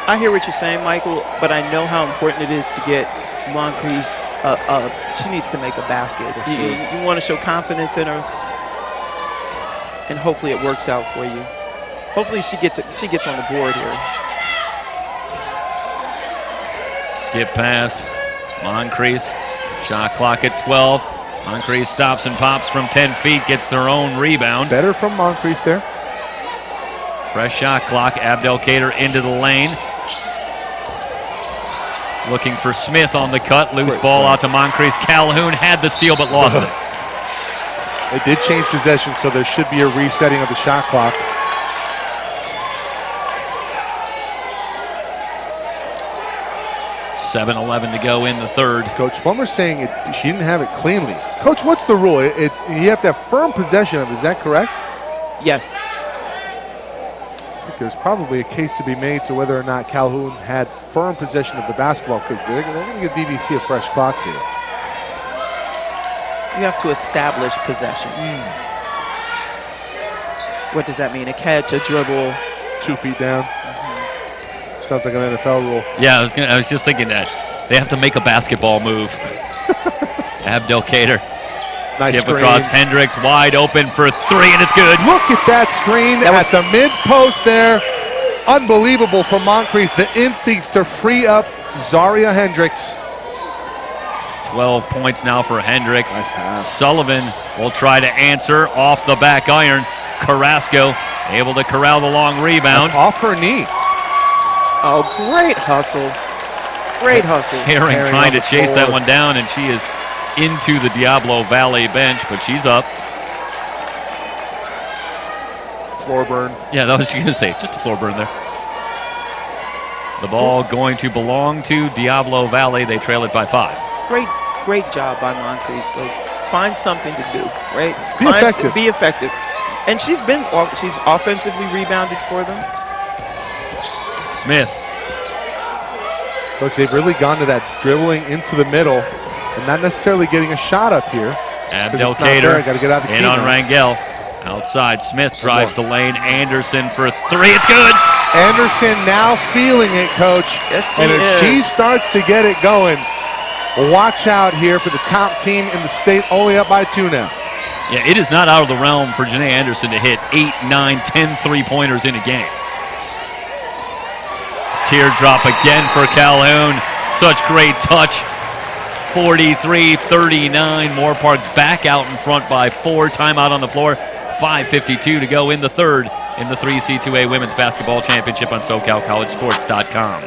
Speaker 2: I hear what you're saying, Michael, but I know how important it is to get Moncrief up. She needs to make a basket. You want to show confidence in her, and hopefully it works out for you. Hopefully she gets on the board here.
Speaker 1: Skip pass. Moncrief. Shot clock at 12. Moncrief stops and pops from 10 feet, gets their own rebound.
Speaker 3: Better from Moncrief there.
Speaker 1: Fresh shot clock. Abdelkader into the lane. Looking for Smith on the cut. Loose ball out to Moncrief. Calhoun had the steal but lost it.
Speaker 3: They did change possession, so there should be a resetting of the shot clock.
Speaker 1: $7:11 to go in the third.
Speaker 3: Coach Plummer's saying she didn't have it cleanly. Coach, what's the rule? You have to have firm possession of it. Is that correct?
Speaker 2: Yes.
Speaker 3: I think there's probably a case to be made to whether or not Calhoun had firm possession of the basketball, because they're going to give DVC a fresh clock here.
Speaker 2: You have to establish possession. What does that mean? A catch, a dribble?
Speaker 3: 2 feet down. Sounds like an NFL rule.
Speaker 1: Yeah, I was just thinking that. They have to make a basketball move. Abdelkader.
Speaker 3: Nice
Speaker 1: Give
Speaker 3: screen.
Speaker 1: across Hendricks, wide open for 3, and it's good.
Speaker 3: Look at that screen at the mid-post there. Unbelievable from Moncrief. The instincts to free up Zaria Hendricks.
Speaker 1: 12 points now for Hendricks.
Speaker 3: Nice pass.
Speaker 1: Sullivan will try to answer off the back iron. Carrasco able to corral the long rebound.
Speaker 3: That's off her knee.
Speaker 2: Oh, great hustle. Great hustle.
Speaker 1: Herring trying to chase that
Speaker 3: floor.
Speaker 1: one down, and she is into the Diablo Valley bench, but she's up.
Speaker 3: Floor burn.
Speaker 1: Yeah, that was what you going to say. Just a floor burn there. The ball going to belong to Diablo Valley. They trail it by 5.
Speaker 2: Great job by Moncrief. Like, find something to do, right? Be effective. And she's offensively rebounded for them.
Speaker 1: Smith.
Speaker 3: Coach, they've really gone to that dribbling into the middle and not necessarily getting a shot up here.
Speaker 1: Abdelkader
Speaker 3: Got to get out of the
Speaker 1: in on Rangel. Outside, Smith drives the lane. Anderson for 3. It's good.
Speaker 3: Anderson now feeling it, Coach.
Speaker 2: Yes,
Speaker 3: and if she starts to get it going, watch out here for the top team in the state, only up by 2 now.
Speaker 1: Yeah, it is not out of the realm for Janae Anderson to hit 8, 9, 10 3-pointers in a game. Teardrop again for Calhoun. such great touch. 43-39. Moorpark back out in front by 4. Timeout on the floor. 5:52 to go in the third in the 3C2A Women's Basketball Championship on SoCalCollegeSports.com.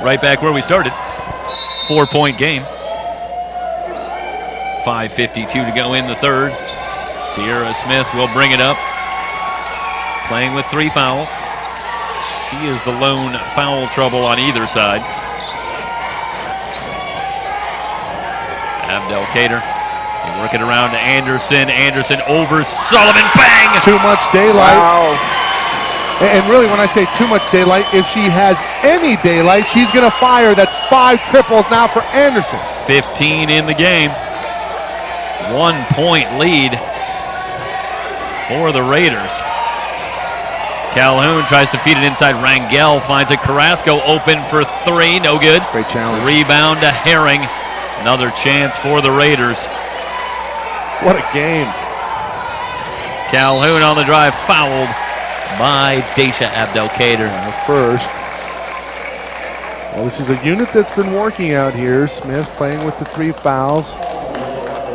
Speaker 1: Right back where we started. 4-point game. 5:52 to go in the third. Sierra Smith will bring it up. Playing with 3 fouls. She is the lone foul trouble on either side. Abdelkader. They work it around to Anderson. Anderson over Sullivan. Bang!
Speaker 3: Too much daylight.
Speaker 2: Wow.
Speaker 3: And really, when I say too much daylight, if she has any daylight, she's going to fire. That's 5 triples now for Anderson.
Speaker 1: 15 in the game. 1-point lead for the Raiders. Calhoun tries to feed it inside. Rangel finds it. Carrasco open for 3. No good.
Speaker 3: Great challenge.
Speaker 1: Rebound to Herring. Another chance for the Raiders.
Speaker 3: What a game.
Speaker 1: Calhoun on the drive, fouled by Daisha Abdelkader.
Speaker 3: First. Well, this is a unit that's been working out here. Smith playing with the 3 fouls.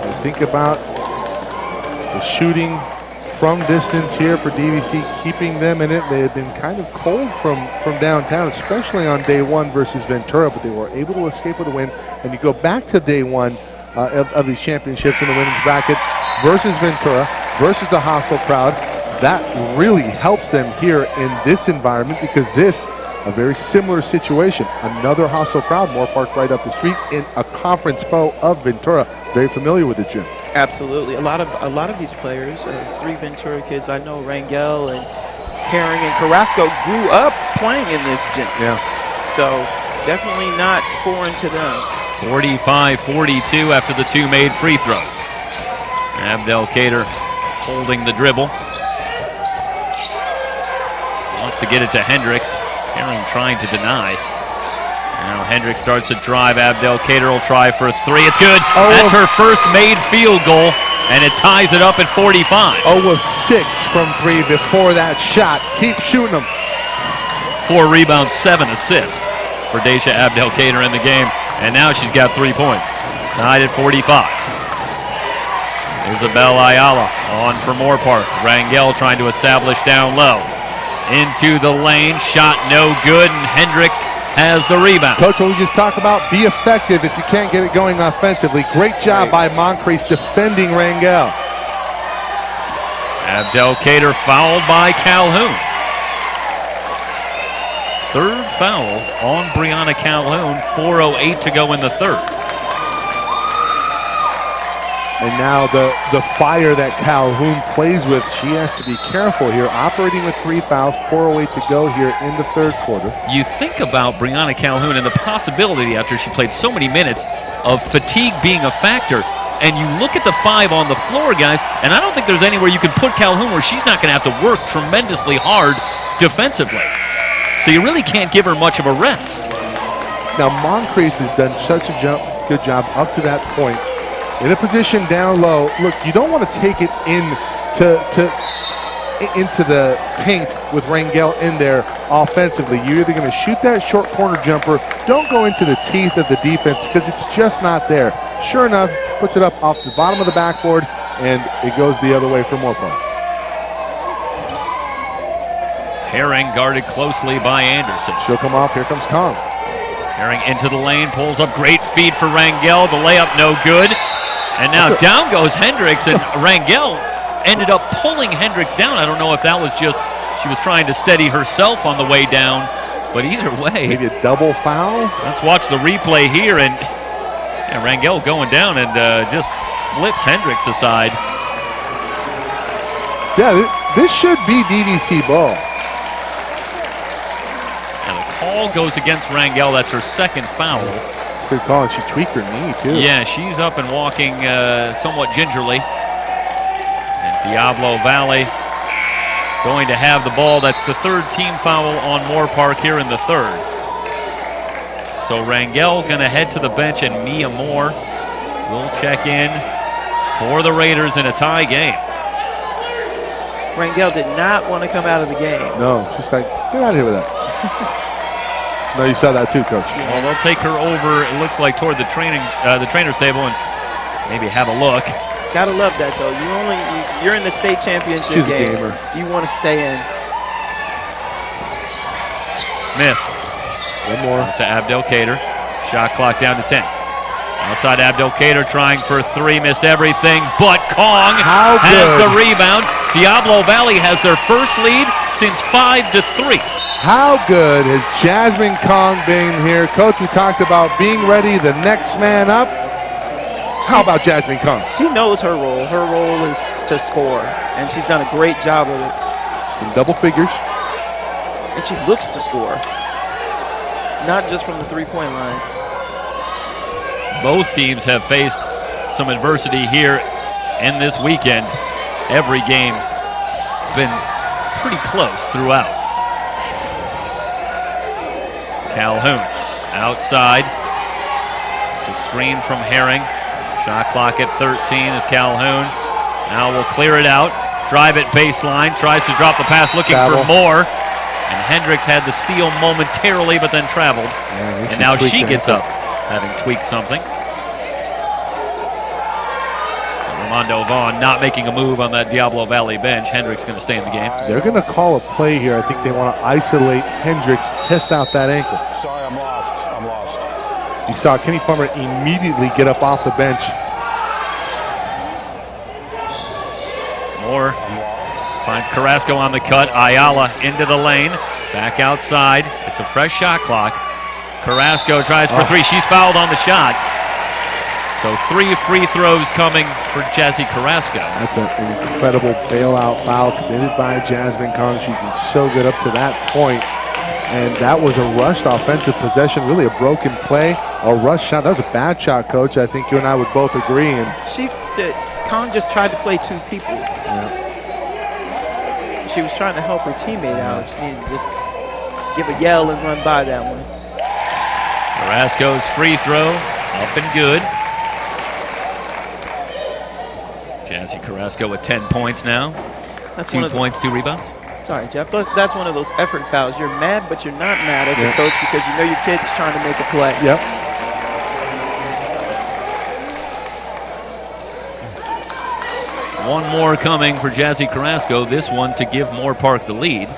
Speaker 3: You think about the shooting from distance here for DVC, keeping them in it. They had been kind of cold from downtown, especially on day 1 versus Ventura, but they were able to escape with a win. And you go back to day 1 of these championships in the women's bracket versus Ventura, versus the hostile crowd. That really helps them here in this environment, because this, a very similar situation. Another hostile crowd, Moorpark right up the street, in a conference foe of Ventura. Very familiar with the gym.
Speaker 2: Absolutely. A lot of these players, 3 Ventura kids, I know Rangel and Herring and Carrasco grew up playing in this gym.
Speaker 3: Yeah.
Speaker 2: So definitely not foreign to them.
Speaker 1: 45-42 after the 2 made free throws. Abdelkader holding the dribble. Wants to get it to Hendricks. Herring trying to deny. Now Hendricks starts to drive. Abdelkader will try for 3. It's good.
Speaker 3: Oh.
Speaker 1: That's her first made field goal, and it ties it up at 45.
Speaker 3: 0 of 6 from 3 before that shot. Keep shooting them.
Speaker 1: 4 rebounds, 7 assists for Daisha Abdelkader in the game, and now she's got 3 points. Tied at 45. Isabel Ayala on for Moorpark. Rangel trying to establish down low. Into the lane, shot no good, and Hendricks has the rebound.
Speaker 3: Coach, what we just talked about, be effective if you can't get it going offensively. Great job by Moncrief defending Rangel.
Speaker 1: Abdelkader fouled by Calhoun. 3rd foul on Brianna Calhoun. 4:08 to go in the third.
Speaker 3: And now the fire that Calhoun plays with, she has to be careful here. Operating with 3 fouls, 4:08 to go here in the third quarter.
Speaker 1: You think about Brianna Calhoun and the possibility, after she played so many minutes, of fatigue being a factor. And you look at the 5 on the floor, guys, and I don't think there's anywhere you can put Calhoun where she's not going to have to work tremendously hard defensively. So you really can't give her much of a rest.
Speaker 3: Now Moncrief has done such a good job up to that point. In a position down low, look, you don't want to take it into the paint with Rangel in there offensively. You're either going to shoot that short corner jumper. Don't go into the teeth of the defense, because it's just not there. Sure enough, puts it up off the bottom of the backboard, and it goes the other way for Moorpark.
Speaker 1: Herring guarded closely by Anderson.
Speaker 3: She'll come off. Here comes Kong.
Speaker 1: Herring into the lane, pulls up, great feed for Rangel. The layup no good. And now down goes Hendricks, and Rangel ended up pulling Hendricks down. I don't know if that was just She was trying to steady herself on the way down, but either way.
Speaker 3: Maybe a double foul?
Speaker 1: Let's watch the replay here, and Rangel going down and just flips Hendricks aside.
Speaker 3: Yeah, this should be DVC ball.
Speaker 1: And the call goes against Rangel. That's her second foul.
Speaker 3: Good call, and she tweaked her knee, too.
Speaker 1: Yeah, she's up and walking somewhat gingerly. And Diablo Valley going to have the ball. That's the third team foul on Moorpark here in the third. So Rangel going to head to the bench, and Mia Moore will check in for the Raiders in a tie game.
Speaker 2: Rangel did not want to come out of the game.
Speaker 3: No, just like, get out of here with that. No, you saw that too, Coach.
Speaker 1: Well, they'll take her over, it looks like, toward the trainer's table and maybe have a look.
Speaker 2: Gotta love that, though. You're in the state championship
Speaker 3: She's
Speaker 2: game.
Speaker 3: a gamer.
Speaker 2: You want to stay in.
Speaker 1: Smith.
Speaker 3: One more.
Speaker 1: To Abdelkader. Shot clock down to 10. Outside Abdelkader trying for three, missed everything, but Kong has the rebound. Diablo Valley has their first lead since 5-3.
Speaker 3: How good has Jasmine Kong been here? Coach, we talked about being ready, the next man up. How about Jasmine Kong?
Speaker 2: She knows her role. Her role is to score, and she's done a great job of it.
Speaker 3: In double figures.
Speaker 2: And she looks to score, not just from the three-point line.
Speaker 1: Both teams have faced some adversity here in this weekend. Every game has been pretty close throughout. Calhoun outside. The screen from Herring. Shot clock at 13 is Calhoun. Now we'll clear it out. Drive it baseline. Tries to drop the pass looking for more. And Hendricks had the steal momentarily but then traveled.
Speaker 3: Yeah,
Speaker 1: and now she gets up, having tweaked something. Armando Vaughn not making a move on that Diablo Valley bench. Hendricks going to stay in the game.
Speaker 3: They're going to call a play here. I think they want to isolate Hendricks, test out that ankle.
Speaker 6: Sorry, I'm lost.
Speaker 3: You saw Kenny Plummer immediately get up off the bench.
Speaker 1: Moore finds Carrasco on the cut. Ayala into the lane. Back outside. It's a fresh shot clock. Carrasco tries for three. She's fouled on the shot. So 3 free throws coming for Jazzy Carrasco.
Speaker 3: That's an incredible bailout foul committed by Jasmine Kong. She's been so good up to that point. And that was a rushed offensive possession, really a broken play, a rush shot. That was a bad shot, Coach. I think you and I would both agree. And
Speaker 2: Kong just tried to play two people.
Speaker 3: Yeah.
Speaker 2: She was trying to help her teammate out. She needed to just give a yell and run by that one.
Speaker 1: Carrasco's free throw up and good. Jazzy Carrasco with 10 points now.
Speaker 3: That's
Speaker 1: 2 points, 2 rebounds.
Speaker 2: Sorry, Jeff. That's one of those effort fouls. You're mad, but you're not mad as a coach because you know your kid's trying to make a play.
Speaker 3: Yep.
Speaker 1: One more coming for Jazzy Carrasco. This one to give Moorpark the lead.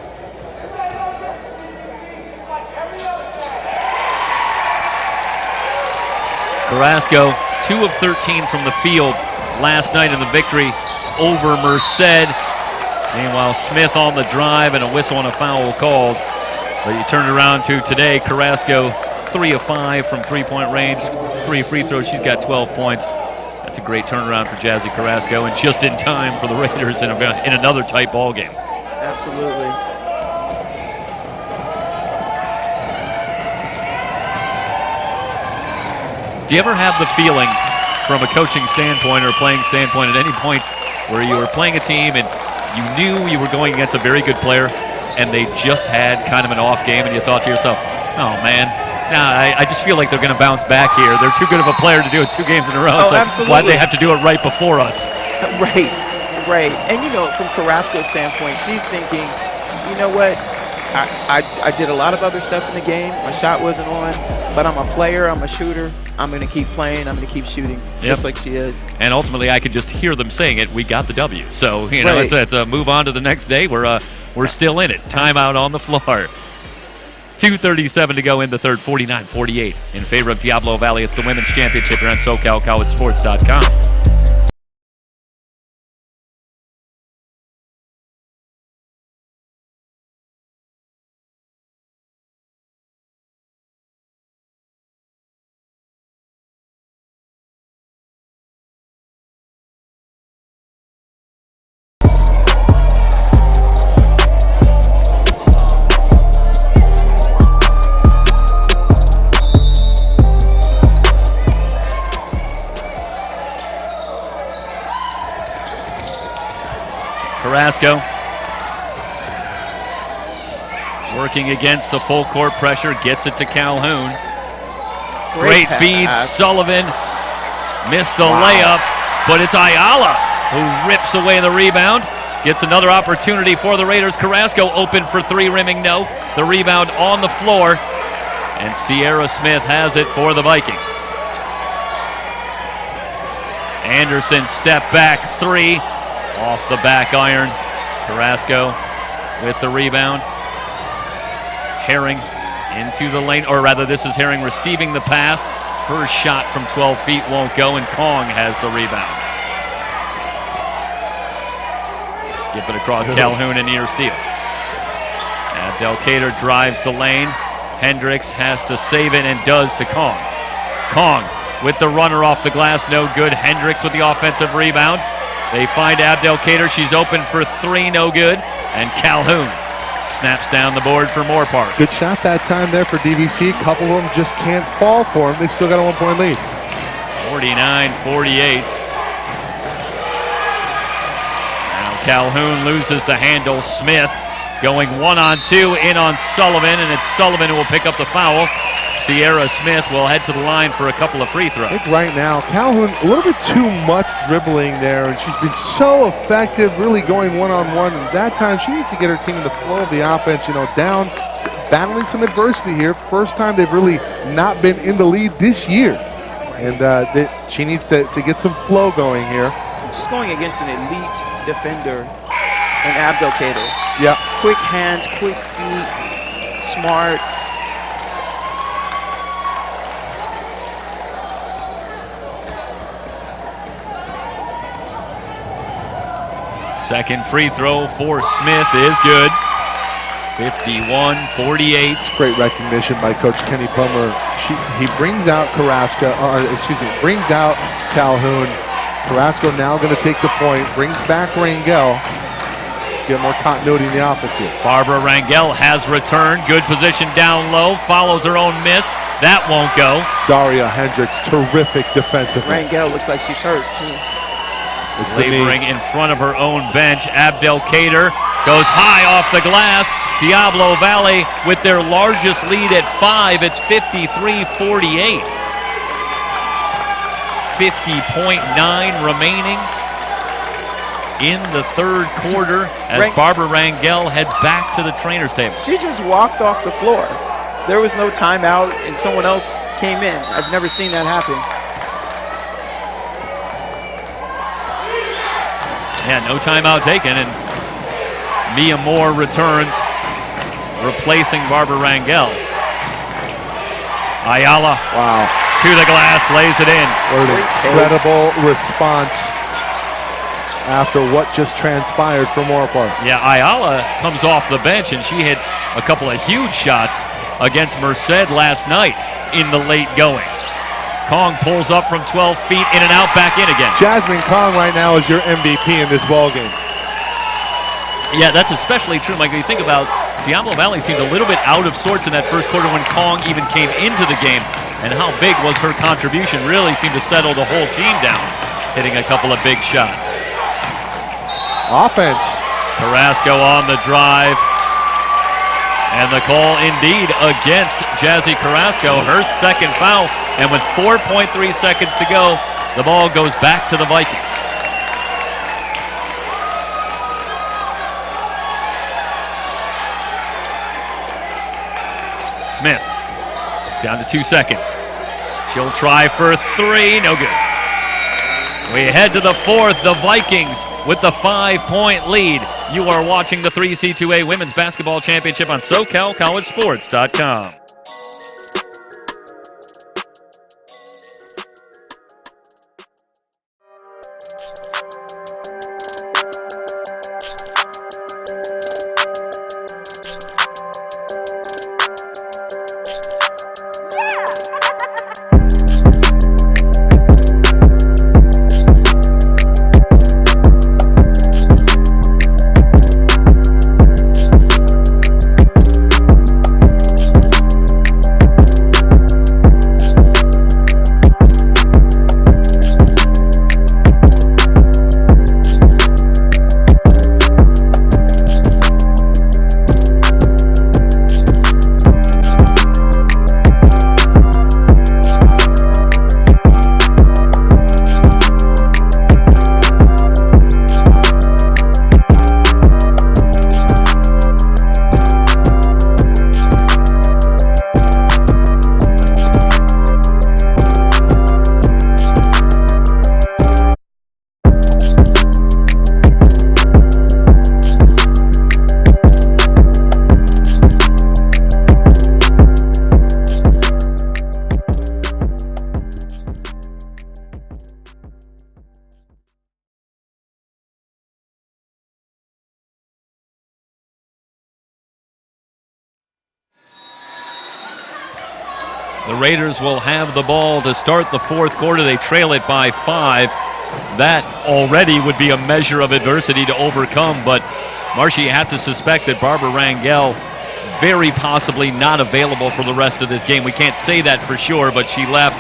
Speaker 1: Carrasco, 2 of 13 from the field last night in the victory over Merced. Meanwhile, Smith on the drive and a whistle and a foul called. But you turn it around to today, Carrasco 3 of 5 from three-point range, 3 free throws. She's got 12 points. That's a great turnaround for Jazzy Carrasco, and just in time for the Raiders in another tight ball game.
Speaker 2: Absolutely.
Speaker 1: Do you ever have the feeling from a coaching standpoint or playing standpoint at any point where you were playing a team and you knew you were going against a very good player and they just had kind of an off game and you thought to yourself, oh man, I just feel like they're going to bounce back here. They're too good of a player to do it 2 games in a row.
Speaker 2: Oh, absolutely.
Speaker 1: Why'd they have to do it right before us?
Speaker 2: Right. And you know, from Carrasco's standpoint, she's thinking, you know what? I did a lot of other stuff in the game. My shot wasn't on, but I'm a player. I'm a shooter. I'm going to keep playing. I'm going to keep shooting, just like she is. And
Speaker 1: ultimately, I could just hear them saying it. We got the W. So you know, it's a move on to the next day. We're still in it. Timeout on the floor. 2:37 to go in the third. 49-48 in favor of Diablo Valley. It's the women's championship here on SoCalCollegeSports.com. Carrasco. Working against the full court pressure, gets it to Calhoun. Great feed, Sullivan missed the layup, but it's Ayala who rips away the rebound. Gets another opportunity for the Raiders. Carrasco open for three, rimming no. The rebound on the floor, and Sierra Smith has it for the Vikings. Anderson step back three, off the back iron. Carrasco with the rebound. Herring into the lane, or rather this is Herring receiving the pass. First shot from 12 feet won't go, and Kong has the rebound. Skip it across Calhoun and near steal. Abdelkader drives the lane. Hendricks has to save it and does to Kong. Kong with the runner off the glass, no good. Hendricks with the offensive rebound. They find Abdelkader, she's open for three, no good. And Calhoun snaps down the board for Moorpark.
Speaker 3: Good shot that time there for DVC. A couple of them just can't fall for him. They still got a 1-point lead.
Speaker 1: 49-48. Now Calhoun loses the handle. Smith going 1-on-2 in on Sullivan, and it's Sullivan who will pick up the foul. Sierra Smith will head to the line for a couple of free throws.
Speaker 3: I think right now, Calhoun, a little bit too much dribbling there, and she's been so effective really going one-on-one. And that time, she needs to get her team in the flow of the offense, down, battling some adversity here. First time they've really not been in the lead this year. And she needs to get some flow going here.
Speaker 2: She's going against an elite defender, an Abdelkader.
Speaker 3: Yeah.
Speaker 2: Quick hands, quick feet, smart.
Speaker 1: Second free throw for Smith is good. 51-48.
Speaker 3: Great recognition by Coach Kenny Plummer. He brings out brings out Calhoun. Carrasco now going to take the point, brings back Rangel. Get more continuity in the offense here.
Speaker 1: Barbara Rangel has returned. Good position down low. Follows her own miss. That won't go.
Speaker 3: Zaria Hendricks, terrific defensive.
Speaker 2: Rangel looks like she's hurt too.
Speaker 1: Laboring in front of her own bench. Abdelkader goes high off the glass. Diablo Valley with their largest lead at 5. It's 53-48. 50.9 remaining in the third quarter as Barbara Rangel heads back to the trainer's table.
Speaker 2: She just walked off the floor. There was no timeout and someone else came in. I've never seen that happen.
Speaker 1: Yeah, no timeout taken, and Mia Moore returns, replacing Barbara Rangel. Ayala,
Speaker 3: wow,
Speaker 1: to the glass, lays it in.
Speaker 3: What an incredible response after what just transpired for Moorpark.
Speaker 1: Yeah, Ayala comes off the bench, and she hit a couple of huge shots against Merced last night in the late going. Kong pulls up from 12 feet, in and out, back in again.
Speaker 3: Jasmine Kong right now is your MVP in this ballgame.
Speaker 1: Yeah, that's especially true, Mike. You think about Diablo Valley seemed a little bit out of sorts in that first quarter when Kong even came into the game, and how big was her contribution. Really seemed to settle the whole team down, hitting a couple of big shots.
Speaker 3: Offense.
Speaker 1: Carrasco on the drive. And the call indeed against Jazzy Carrasco, her second foul. And with 4.3 seconds to go, the ball goes back to the Vikings. Smith, down to 2 seconds. She'll try for three, no good. We head to the fourth, the Vikings with the 5-point lead. You are watching the 3C2A Women's Basketball Championship on SoCalCollegeSports.com. The Raiders will have the ball to start the fourth quarter. They trail it by 5. That already would be a measure of adversity to overcome, but Marcia, you have to suspect that Barbara Rangel very possibly not available for the rest of this game. We can't say that for sure, but she left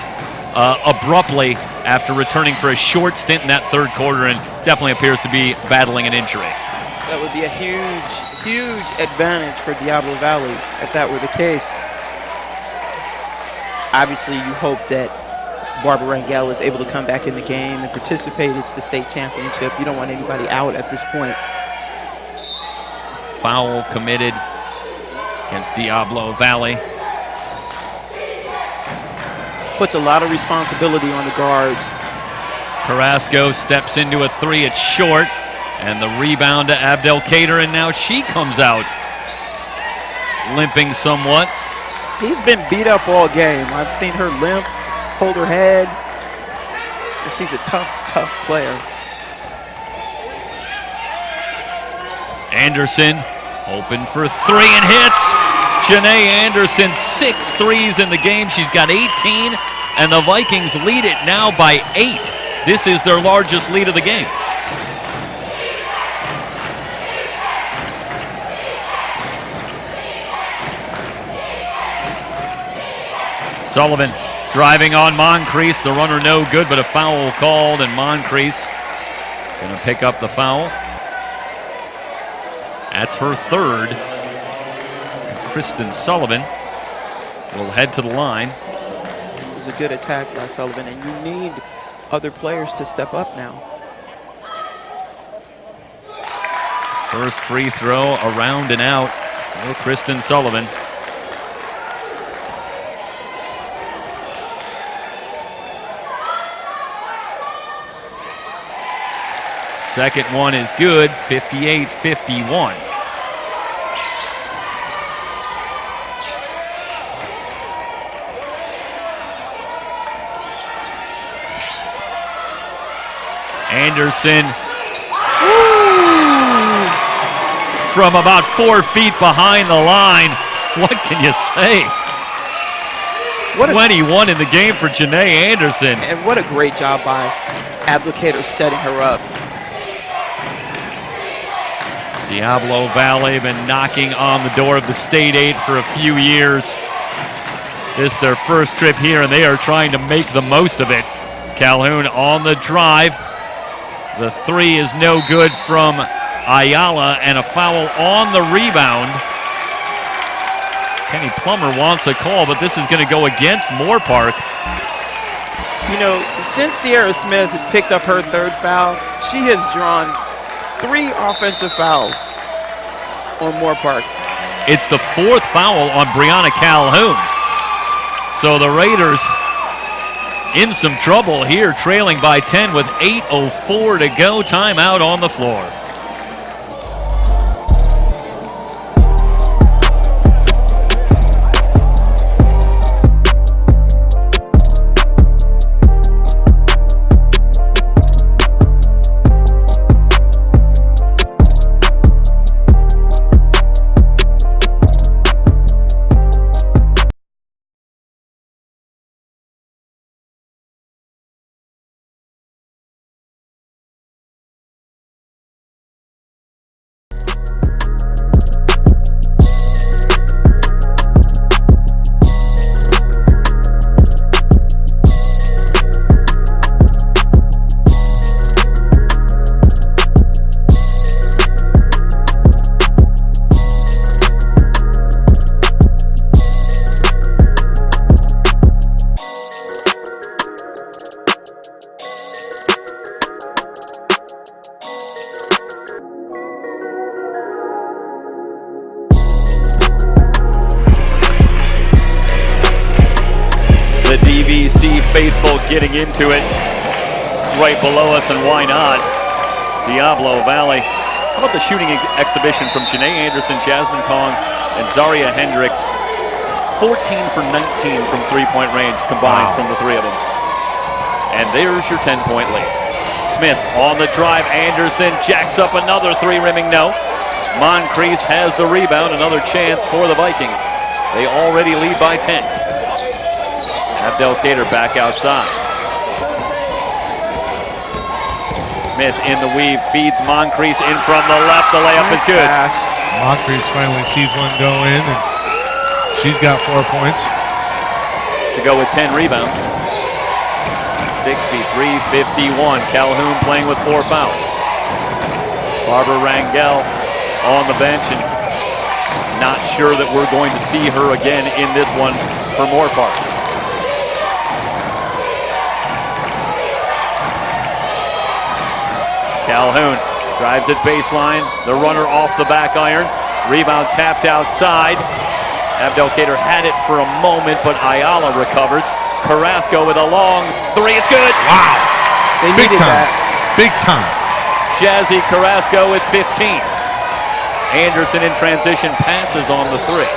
Speaker 1: abruptly after returning for a short stint in that third quarter and definitely appears to be battling an injury.
Speaker 2: That would be a huge, huge advantage for Diablo Valley if that were the case. Obviously, you hope that Barbara Rangel is able to come back in the game and participate. It's the state championship. You don't want anybody out at this point.
Speaker 1: Foul committed against Diablo Valley.
Speaker 2: Puts a lot of responsibility on the guards.
Speaker 1: Carrasco steps into a 3. It's short. And the rebound to Abdelkader, and now she comes out limping somewhat.
Speaker 2: She's been beat up all game. I've seen her limp, hold her head. She's a tough, tough player.
Speaker 1: Anderson open for 3 and hits. Janae Anderson, 6 threes in the game. She's got 18, and the Vikings lead it now by 8. This is their largest lead of the game. Sullivan driving on Moncrief. The runner no good, but a foul called, and Moncrief going to pick up the foul. That's her third. Kristen Sullivan will head to the line.
Speaker 2: It was a good attack by Sullivan, and you need other players to step up now.
Speaker 1: First free throw around and out for Kristen Sullivan. Second one is good, 58-51. Anderson from about 4 feet behind the line. What can you say? 21 in the game for Janae Anderson.
Speaker 2: And what a great job by Abdelkader setting her up.
Speaker 1: Diablo Valley been knocking on the door of the State 8 for a few years. This is their first trip here, and they are trying to make the most of it. Calhoun on the drive. The 3 is no good from Ayala, and a foul on the rebound. Penny Plummer wants a call, but this is going to go against Moorpark.
Speaker 2: You know, since Sierra Smith had picked up her third foul, she has drawn 3 offensive fouls on Moorpark.
Speaker 1: It's the 4th foul on Brianna Calhoun. So the Raiders in some trouble here, trailing by 10 with 8:04 to go. Timeout on the floor. The DVC faithful getting into it right below us, and why not? Diablo Valley. How about the shooting exhibition from Janae Anderson, Jasmine Kong, and Zaria Hendricks? 14 for 19 from three-point range combined from the 3 of them. And there's your 10-point lead. Smith on the drive. Anderson jacks up another 3, rimming no. Moncrief has the rebound. Another chance for the Vikings. They already lead by 10. Abdelkader back outside. Smith in the weave, feeds Moncrief in from the left. The layup is good.
Speaker 3: Moncrief finally sees one go in, and she's got 4 points.
Speaker 1: To go with 10 rebounds. 63-51. Calhoun playing with 4 fouls. Barbara Rangel on the bench, and not sure that we're going to see her again in this one for Moorpark. Calhoun drives at baseline. The runner off the back iron. Rebound tapped outside. Abdelkader had it for a moment, but Ayala recovers. Carrasco with a long three. It's good.
Speaker 3: Wow.
Speaker 2: They
Speaker 3: Big
Speaker 2: needed
Speaker 3: time.
Speaker 2: that.
Speaker 3: Big time.
Speaker 1: Jazzy Carrasco with 15. Anderson in transition passes on the three.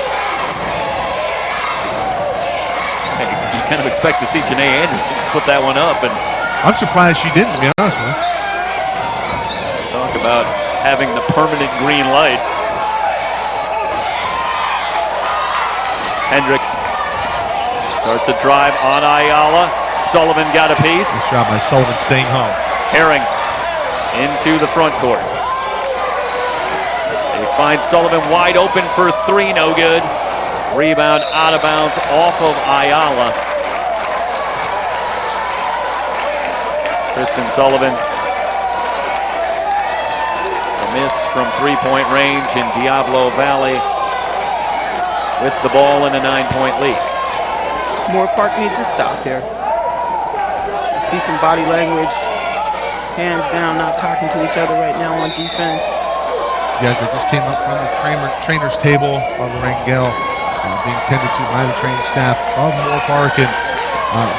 Speaker 1: Hey, you kind of expect to see Janae Anderson put that one up, and
Speaker 3: I'm surprised she didn't, to be honest with you.
Speaker 1: talk about having the permanent green light. Hendricks starts a drive on Ayala. Sullivan got a piece.
Speaker 3: Nice job by Sullivan staying home.
Speaker 1: Herring into the front court. They find Sullivan wide open for three, no good. Rebound out of bounds off of Ayala. Kristen Sullivan. A miss from three-point range in Diablo Valley with the ball in a 9-point lead.
Speaker 2: Moorpark needs to stop here. See some body language. Hands down, not talking to each other right now on defense.
Speaker 3: Guys, I just came up from the trainer's table. Barbara Rangel being tended to by the training staff of Moorpark and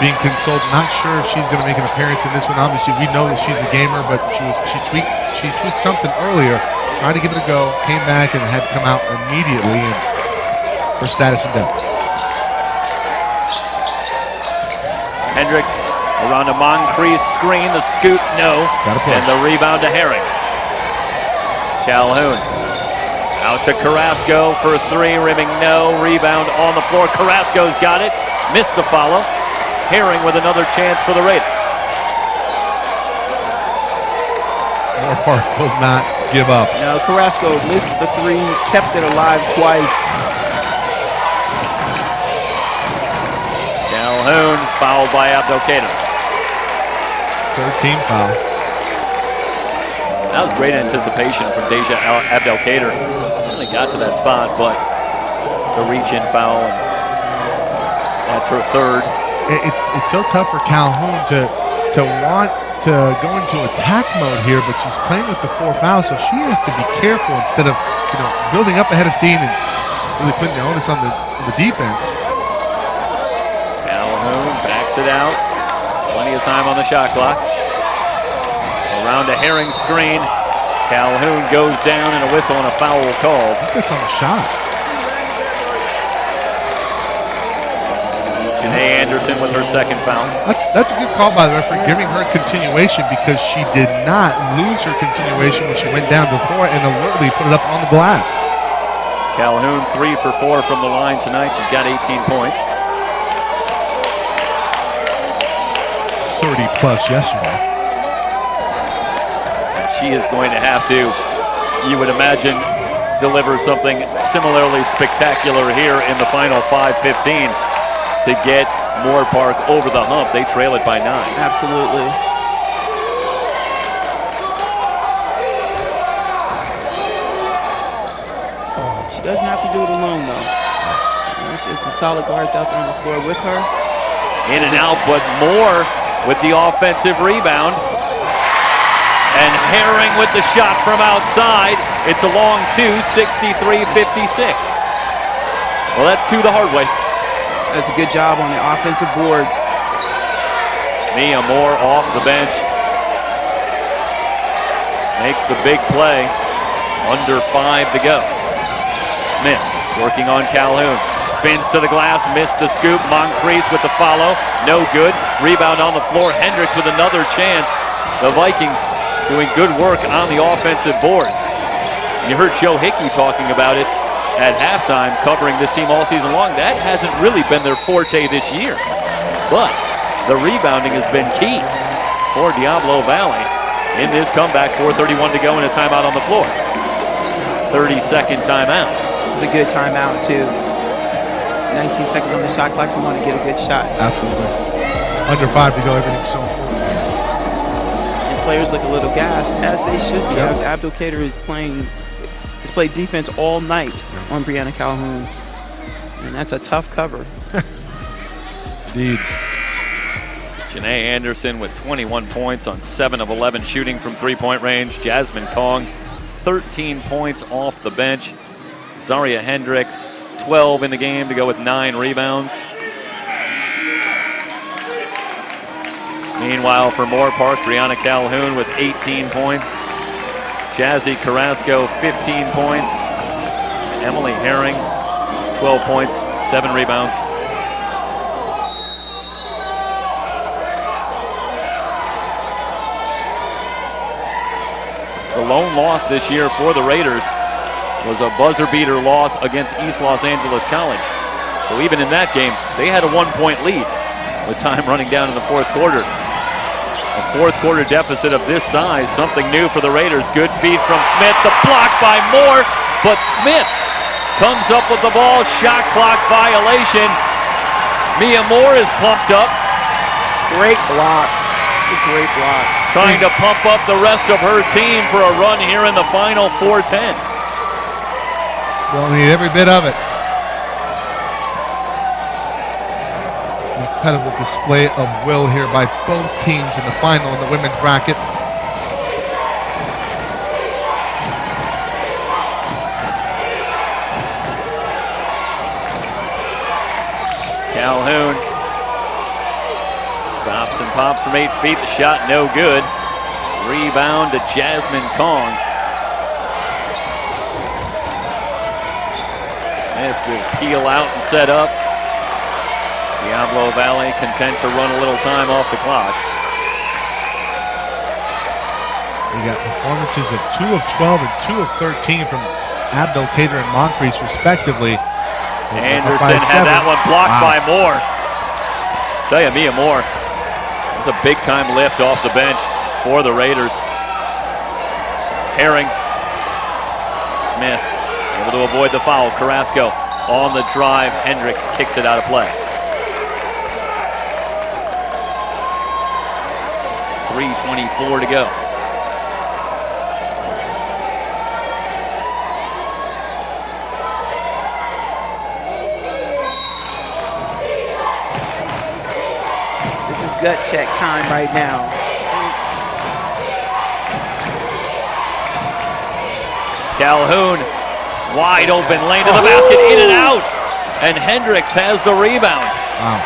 Speaker 3: being consulted. Not sure if she's going to make an appearance in this one. Obviously, we know that she's a gamer, but she tweaked something earlier. Tried to give it a go, came back and had to come out immediately and for status and depth.
Speaker 1: Hendricks around a Moncrief screen, the scoop, no. And the rebound to Herring. Calhoun out to Carrasco for three, rimming no. Rebound on the floor. Carrasco's got it. Missed the follow. Herring with another chance for the Raiders.
Speaker 3: Moorpark will not give up.
Speaker 2: Now Carrasco missed the three, kept it alive twice.
Speaker 1: Calhoun fouled by Abdelkader.
Speaker 3: Third team foul.
Speaker 1: That was great anticipation from Deja Abdelkader. Really got to that spot, but the reach-in foul, and that's her third.
Speaker 3: It's so tough for Calhoun to want to go into attack mode here, but she's playing with the 4 fouls, so she has to be careful instead of building up ahead of steam and really putting the onus on the defense.
Speaker 1: Calhoun backs it out. Plenty of time on the shot clock. Around a Herring screen. Calhoun goes down and a whistle and a foul called.
Speaker 3: I think that's on the shot.
Speaker 1: Janae Anderson with her second foul.
Speaker 3: That's a good call by the referee, giving her continuation because she did not lose her continuation when she went down before and alertly put it up on the glass.
Speaker 1: Calhoun 3 for 4 from the line tonight. She's got 18 points.
Speaker 3: 30 plus yesterday.
Speaker 1: She is going to have to, you would imagine, deliver something similarly spectacular here in the final 5:15 to get Moorpark over the hump. They trail it by 9.
Speaker 2: Absolutely. She doesn't have to do it alone, though. There's just some solid guards out there on the floor with her.
Speaker 1: In and out, but Moore with the offensive rebound. And Herring with the shot from outside. It's a long 2, 63-56. Well, that's 2 the hard way.
Speaker 2: That's a good job on the offensive boards.
Speaker 1: Mia Moore off the bench. Makes the big play. Under 5 to go. Smith working on Calhoun. Spins to the glass, missed the scoop. Moncrief with the follow. No good. Rebound on the floor. Hendricks with another chance. The Vikings doing good work on the offensive boards. You heard Joe Hickey talking about it at halftime, covering this team all season long. That hasn't really been their forte this year. but the rebounding has been key for Diablo Valley in this comeback. 4:31 to go and a timeout on the floor. 30-second timeout.
Speaker 2: It's a good timeout, too. 19 seconds on the shot clock. You want to get a good shot.
Speaker 3: Absolutely. Under 5 to go. Everything's so important.
Speaker 2: And players look a little gassed, as they should be.
Speaker 3: Yep.
Speaker 2: As Abdul-Kader has played defense all night on Brianna Calhoun. And that's a tough cover.
Speaker 3: Indeed.
Speaker 1: Janae Anderson with 21 points on 7 of 11 shooting from three-point range. Jasmine Kong, 13 points off the bench. Zaria Hendricks, 12 in the game to go with 9 rebounds. Meanwhile, for Moorpark, Brianna Calhoun with 18 points. Jazzy Carrasco, 15 points. Emily Herring, 12 points, 7 rebounds. The lone loss this year for the Raiders was a buzzer beater loss against East Los Angeles College. So even in that game, they had a 1-point lead with time running down in the fourth quarter. A fourth quarter deficit of this size, something new for the Raiders. Good feed from Smith, the block by Moore, but Smith comes up with the ball, shot clock violation. Mia Moore is pumped up.
Speaker 2: Great block. A great block.
Speaker 1: Trying to pump up the rest of her team for a run here in the final 4:10.
Speaker 6: They'll need every bit of it. Incredible display of will here by both teams in the final in the women's bracket.
Speaker 1: Calhoun stops and pops from 8 feet. The shot no good. Rebound to Jasmine Kong. Smith will peel out and set up. Diablo Valley content to run a little time off the clock.
Speaker 6: We got performances of 2 of 12 and 2 of 13 from Abdul-Kader and Moncrief respectively.
Speaker 1: Anderson had that one blocked by Moore. Tell you, Mia Moore, that's a big time lift off the bench for the Raiders. Herring. Smith able to avoid the foul. Carrasco on the drive. Hendricks kicks it out of play. 3:24 to go.
Speaker 2: This is gut check time right now.
Speaker 1: Calhoun, wide open lane to the basket, in and out. And Hendricks has the rebound.
Speaker 6: Wow.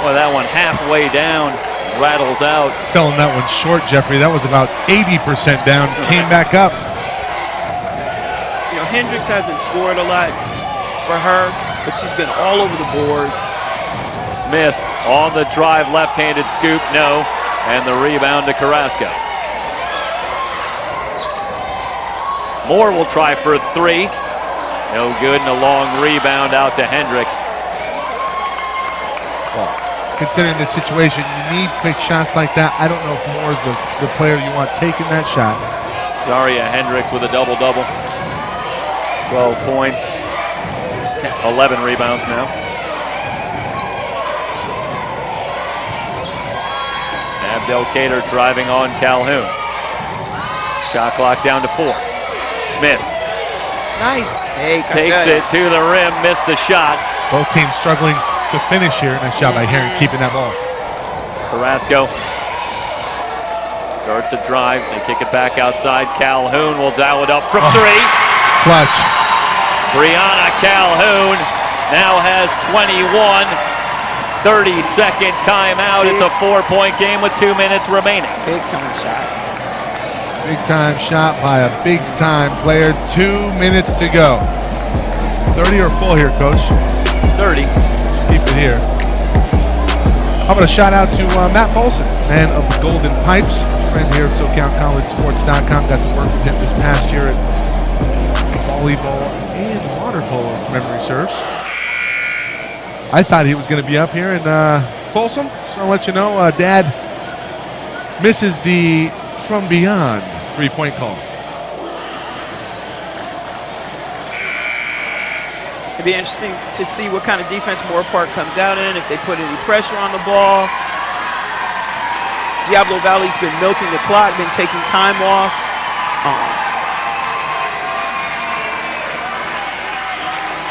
Speaker 1: Boy, that one halfway down, rattles out.
Speaker 6: Selling that one short, Jeffrey. That was about 80% down. Came back up.
Speaker 2: You know, Hendricks hasn't scored a lot for her, but she's been all over the boards.
Speaker 1: Smith on the drive, left-handed scoop, no. And the rebound to Carrasco. Moore will try for 3. No good, and a long rebound out to Hendricks.
Speaker 6: Well, considering the situation, you need quick shots like that. I don't know if Moore's the player you want taking that shot.
Speaker 1: Zaria Hendricks with a double-double. 12 points, 11 rebounds now. Abdul-Kader driving on Calhoun. Shot clock down to 4. Smith.
Speaker 2: Nice take.
Speaker 1: Takes it to the rim, missed the shot.
Speaker 6: Both teams struggling to finish here. Nice job by Herring keeping that ball.
Speaker 1: Carrasco starts a drive. They kick it back outside. Calhoun will dial it up from 3.
Speaker 6: Clutch.
Speaker 1: Brianna Calhoun now has 21. 30-second timeout. It's a 4-point game with 2 minutes remaining.
Speaker 2: Big time shot.
Speaker 6: Big time shot by a big time player. 2 minutes to go. 30 or full here, Coach?
Speaker 1: 30.
Speaker 6: Keep it here. How about a shout out to Matt Folson, man of the Golden Pipes, friend here at SoCalCollegeSports.com. Got to work with him this past year at volleyball and water polo, if memory serves. I thought he was going to be up here in Folsom, so I'll let you know. Dad misses the from beyond three-point call.
Speaker 2: It'd be interesting to see what kind of defense Moorpark comes out in, if they put any pressure on the ball. Diablo Valley's been milking the clock, been taking time off.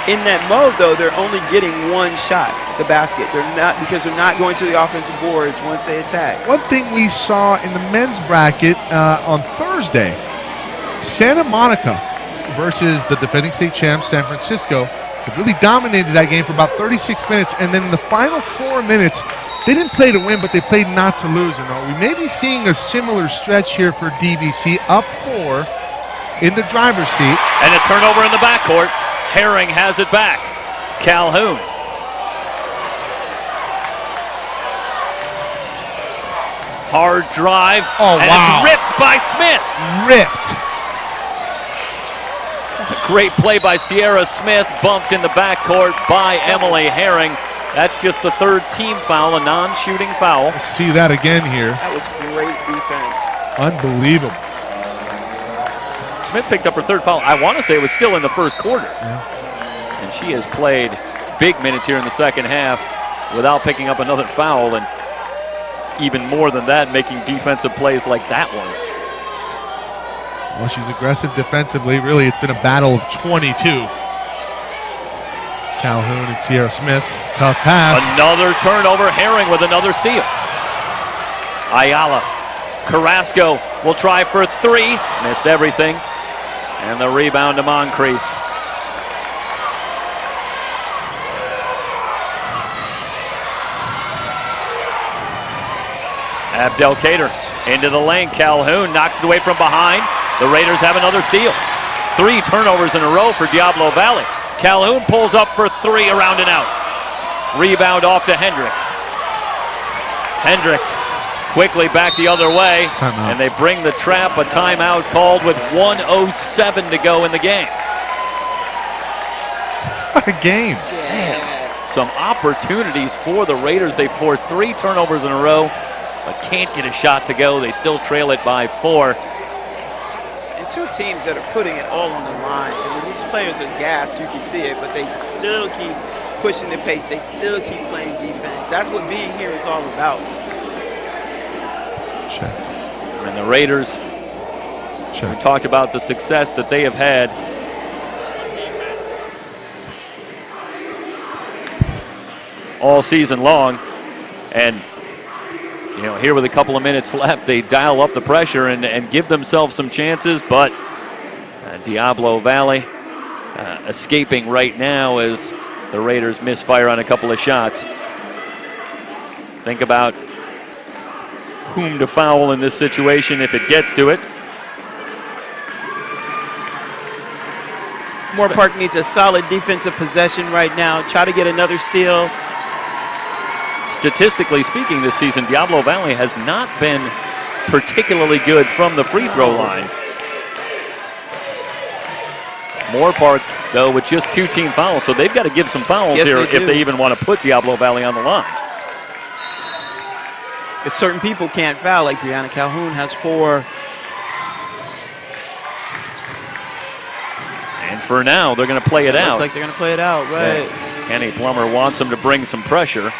Speaker 2: In that mode, though, they're only getting one shot at the basket. Because they're not going to the offensive boards once they attack.
Speaker 6: One thing we saw in the men's bracket on Thursday, Santa Monica versus the defending state champs, San Francisco, they really dominated that game for about 36 minutes, and then in the final 4 minutes, they didn't play to win, but they played not to lose. And we may be seeing a similar stretch here for DVC, up 4 in the driver's seat.
Speaker 1: And a turnover in the backcourt. Herring has it back. Calhoun. Hard drive.
Speaker 6: Oh,
Speaker 1: and
Speaker 6: wow.
Speaker 1: It's ripped by Smith.
Speaker 6: Ripped.
Speaker 1: Great play by Sierra Smith, bumped in the backcourt by Emily Herring. That's just the third team foul, a non-shooting foul.
Speaker 6: See that again here.
Speaker 2: That was great defense.
Speaker 6: Unbelievable.
Speaker 1: Smith picked up her third foul. I want to say it was still in the first quarter.
Speaker 6: Yeah.
Speaker 1: And she has played big minutes here in the second half without picking up another foul, and even more than that, making defensive plays like that one.
Speaker 6: Well, she's aggressive defensively. Really, it's been a battle of 22. Calhoun and Sierra Smith. Tough pass.
Speaker 1: Another turnover. Herring with another steal. Ayala. Carrasco will try for three. Missed everything. And the rebound to Moncrief. Abdelkader into the lane. Calhoun knocks it away from behind. The Raiders have another steal. 3 turnovers in a row for Diablo Valley. Calhoun pulls up for 3, around and out. Rebound off to Hendricks. Hendricks quickly back the other way.
Speaker 6: Timeout.
Speaker 1: And they bring the trap. A timeout called with 1:07 to go in the game.
Speaker 6: What a game.
Speaker 1: Man, some opportunities for the Raiders. They forced 3 turnovers in a row, but can't get a shot to go. They still trail it by 4.
Speaker 2: And 2 teams that are putting it all on the line. I mean, these players are gassed, you can see it, but they still keep pushing the pace. They still keep playing defense. That's what being here is all about.
Speaker 6: Check.
Speaker 1: And the Raiders, we
Speaker 6: Check.
Speaker 1: talked about the success that they have had all season long. And you know, here with a couple of minutes left, they dial up the pressure and give themselves some chances, but Diablo Valley escaping right now as the Raiders misfire on a couple of shots. Think about whom to foul in this situation if it gets to it.
Speaker 2: Moorpark needs a solid defensive possession right now. Try to get another steal.
Speaker 1: Statistically speaking this season, Diablo Valley has not been particularly good from the free throw line. Moorpark, though, with just 2 team fouls, so they've got to give some fouls
Speaker 2: Yes,
Speaker 1: here
Speaker 2: they
Speaker 1: if
Speaker 2: do.
Speaker 1: they even want to put Diablo Valley on the line.
Speaker 2: If certain people can't foul, like Brianna Calhoun has 4.
Speaker 1: And for now, they're going to play it out.
Speaker 2: Looks like they're going to play it out, right?
Speaker 1: Yeah. Kenny Plummer wants them to bring some pressure.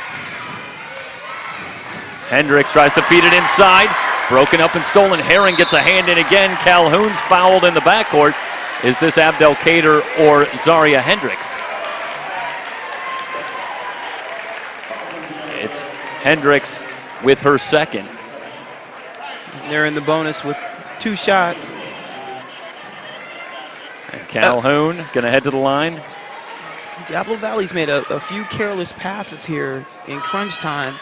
Speaker 1: Hendricks tries to feed it inside. Broken up and stolen. Herring gets a hand in again. Calhoun's fouled in the backcourt. Is this Abdelkader or Zaria Hendricks? It's Hendricks with her second.
Speaker 2: They're in the bonus with 2 shots.
Speaker 1: And Calhoun going to head to the line.
Speaker 2: Diablo Valley's made a few careless passes here in crunch time.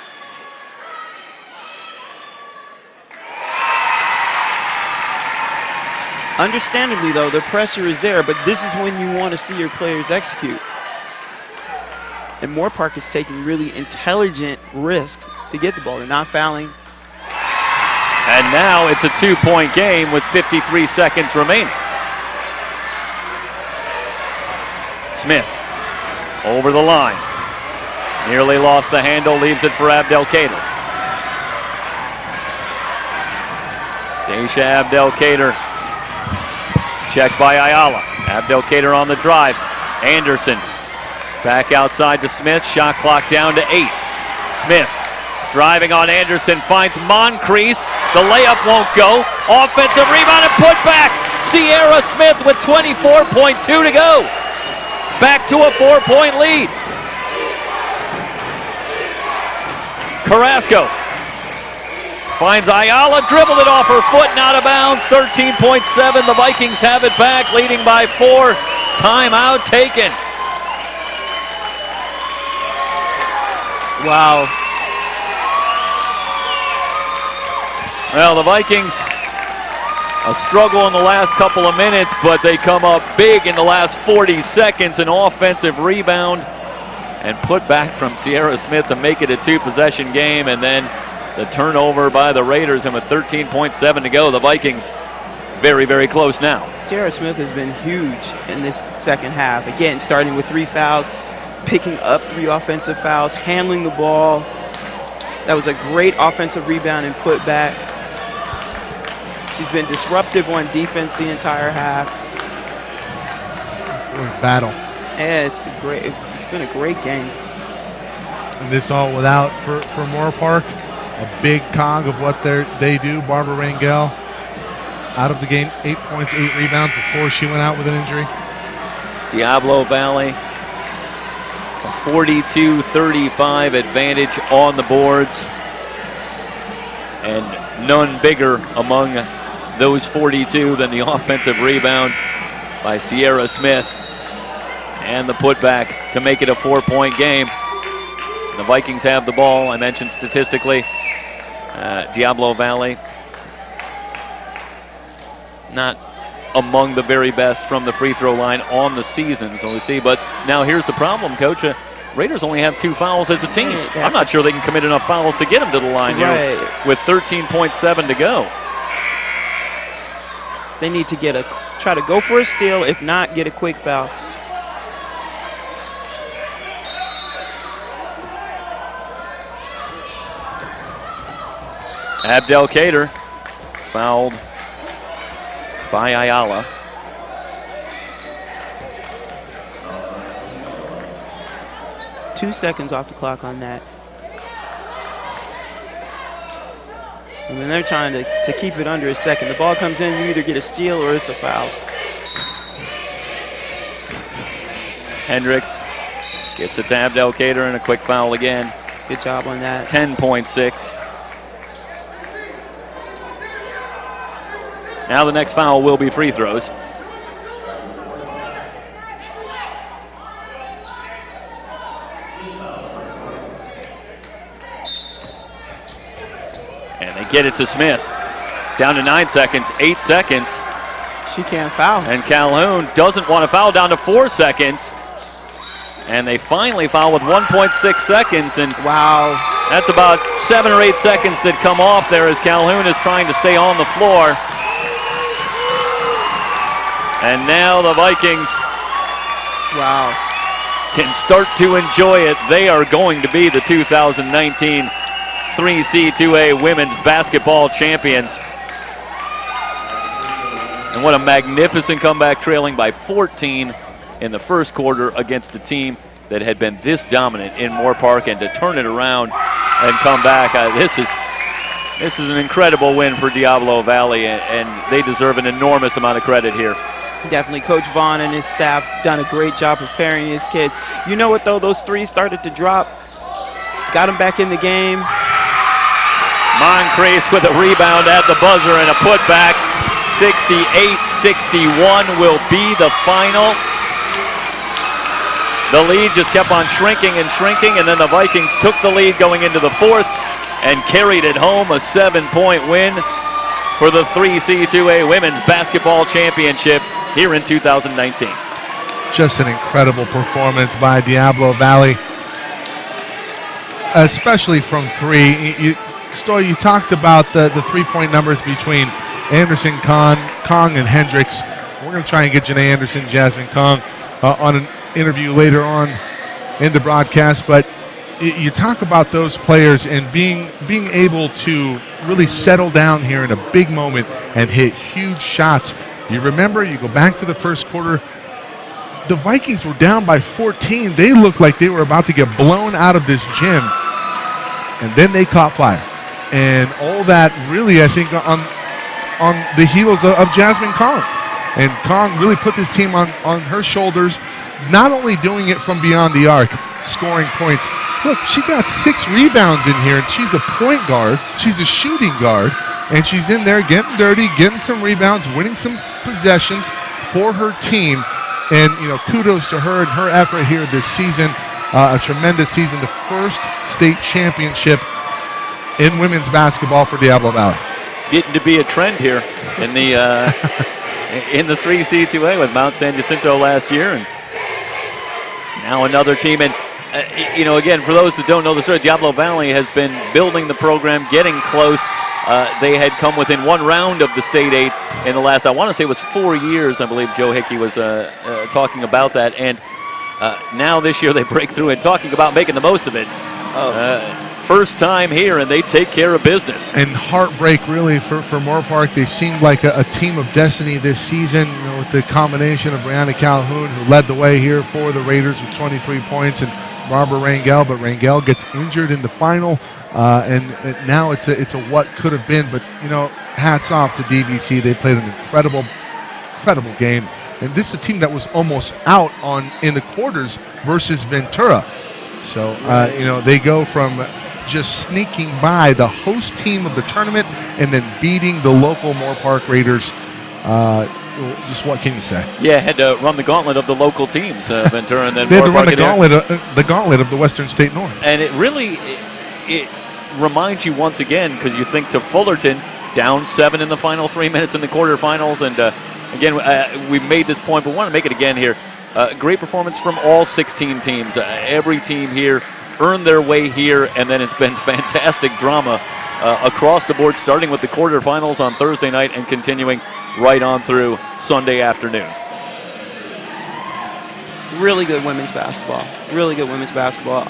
Speaker 2: Understandably, though, the pressure is there, but this is when you want to see your players execute. And Moorpark is taking really intelligent risks to get the ball. They're not fouling.
Speaker 1: And now it's a 2-point game with 53 seconds remaining. Smith over the line. Nearly lost the handle, leaves it for Abdelkader. Daisha Abdelkader. Checked by Ayala. Abdelkader on the drive. Anderson back outside to Smith. Shot clock down to 8. Smith driving on Anderson. Finds Moncrief. The layup won't go. Offensive rebound and put back. Sierra Smith with 24.2 to go. Back to a 4-point lead. Carrasco finds Ayala, dribbled it off her foot and out of bounds. 13.7. The Vikings have it back, leading by 4. Timeout taken.
Speaker 2: Wow.
Speaker 1: Well, the Vikings, a struggle in the last couple of minutes, but they come up big in the last 40 seconds. An offensive rebound and put back from Sierra Smith to make it a 2-possession game, and then the turnover by the Raiders, and with 13.7 to go, the Vikings very, very close now.
Speaker 2: Sierra Smith has been huge in this second half. Again, starting with 3 fouls, picking up 3 offensive fouls, handling the ball. That was a great offensive rebound and put back. She's been disruptive on defense the entire half.
Speaker 6: Battle.
Speaker 2: Yeah, it's been a great game.
Speaker 6: And this all without, for Moorpark, a big cog of what they do. Barbara Rangel out of the game, 8 points, 8 rebounds before she went out with an injury.
Speaker 1: Diablo Valley, a 42-35 advantage on the boards, and none bigger among those 42 than the offensive rebound by Sierra Smith and the putback to make it a 4-point game. The Vikings have the ball. I mentioned statistically, Diablo Valley not among the very best from the free throw line on the season, so we see. But now here's the problem, Coach. Raiders only have 2 fouls as a team.
Speaker 2: Yeah.
Speaker 1: I'm not sure they can commit enough fouls to get them to the line here with 13.7 to go.
Speaker 2: They need to try to go for a steal, if not, get a quick foul.
Speaker 1: Abdelkader fouled by Ayala.
Speaker 2: Two seconds off the clock on that. And when they're trying to keep it under a second, the ball comes in, you either get a steal or it's a foul.
Speaker 1: Hendricks gets it to Abdelkader and a quick foul again.
Speaker 2: Good job on that.
Speaker 1: 10.6. Now the next foul will be free throws. And they get it to Smith. Down to 9 seconds, 8 seconds.
Speaker 2: She can't foul.
Speaker 1: And Calhoun doesn't want to foul, down to 4 seconds. And they finally foul with 1.6 seconds. And
Speaker 2: wow,
Speaker 1: that's about 7 or 8 seconds that come off there as Calhoun is trying to stay on the floor. And now the Vikings can start to enjoy it. They are going to be the 2019 3C2A Women's Basketball Champions. And what a magnificent comeback, trailing by 14 in the first quarter against a team that had been this dominant in Moorpark, and to turn it around and come back. This is an incredible win for Diablo Valley, and they deserve an enormous amount of credit here.
Speaker 2: Definitely, Coach Vaughn and his staff done a great job preparing his kids. You know what, though? Those threes started to drop. Got them back in the game.
Speaker 1: Moncrief with a rebound at the buzzer and a putback. 68-61 will be the final. The lead just kept on shrinking and shrinking, and then the Vikings took the lead going into the fourth and carried it home. A 7-point win for the 3C2A Women's Basketball Championship here in 2019.
Speaker 6: Just an incredible performance by Diablo Valley, especially from 3. You talked about the 3-point numbers between Anderson, Kong, and Hendricks. We're going to try and get Janae Anderson, Jasmine Kong on an interview later on in the broadcast, but you talk about those players and being able to really settle down here in a big moment and hit huge shots. You remember, you go back to the first quarter, the Vikings were down by 14. They looked like they were about to get blown out of this gym, and then they caught fire. And all that really, I think, on the heels of Jasmine Kong. And Kong really put this team on her shoulders, not only doing it from beyond the arc, scoring points. Look, she got 6 rebounds in here, and she's a point guard. She's a shooting guard, and she's in there getting dirty, getting some rebounds, winning some possessions for her team. And, kudos to her and her effort here this season. A tremendous season, the first state championship in women's basketball for Diablo Valley.
Speaker 1: Getting to be a trend here in the in the 3C2A with Mount San Jacinto last year, and now another team. And again, for those that don't know the story, Diablo Valley has been building the program, getting close. They had come within one round of the State 8 in the last, I want to say it was 4 years. I believe Joe Hickey was talking about that. And now this year they break through and talking about making the most of it. First time here, and they take care of business.
Speaker 6: And heartbreak, really, for Moorpark. They seemed like a team of destiny this season, with the combination of Brianna Calhoun, who led the way here for the Raiders with 23 points, and Barbara Rangel. But Rangel gets injured in the final, and now it's a what could have been. But, hats off to DVC. They played an incredible game. And this is a team that was almost out in the quarters versus Ventura. So, they go from just sneaking by the host team of the tournament and then beating the local Moorpark Raiders. Just what can you say?
Speaker 1: Yeah, had to run the gauntlet of the local teams, Ventura, and then
Speaker 6: they had to run
Speaker 1: Moorpark
Speaker 6: the gauntlet of the Western State North.
Speaker 1: And it really it reminds you once again, because you think to Fullerton, down 7 in the final 3 minutes in the quarterfinals, and again, we made this point, but we want to make it again here. Great performance from all 16 teams. Every team here earned their way here, and then it's been fantastic drama across the board, starting with the quarterfinals on Thursday night and continuing right on through Sunday afternoon.
Speaker 2: Really good women's basketball. Really good women's basketball.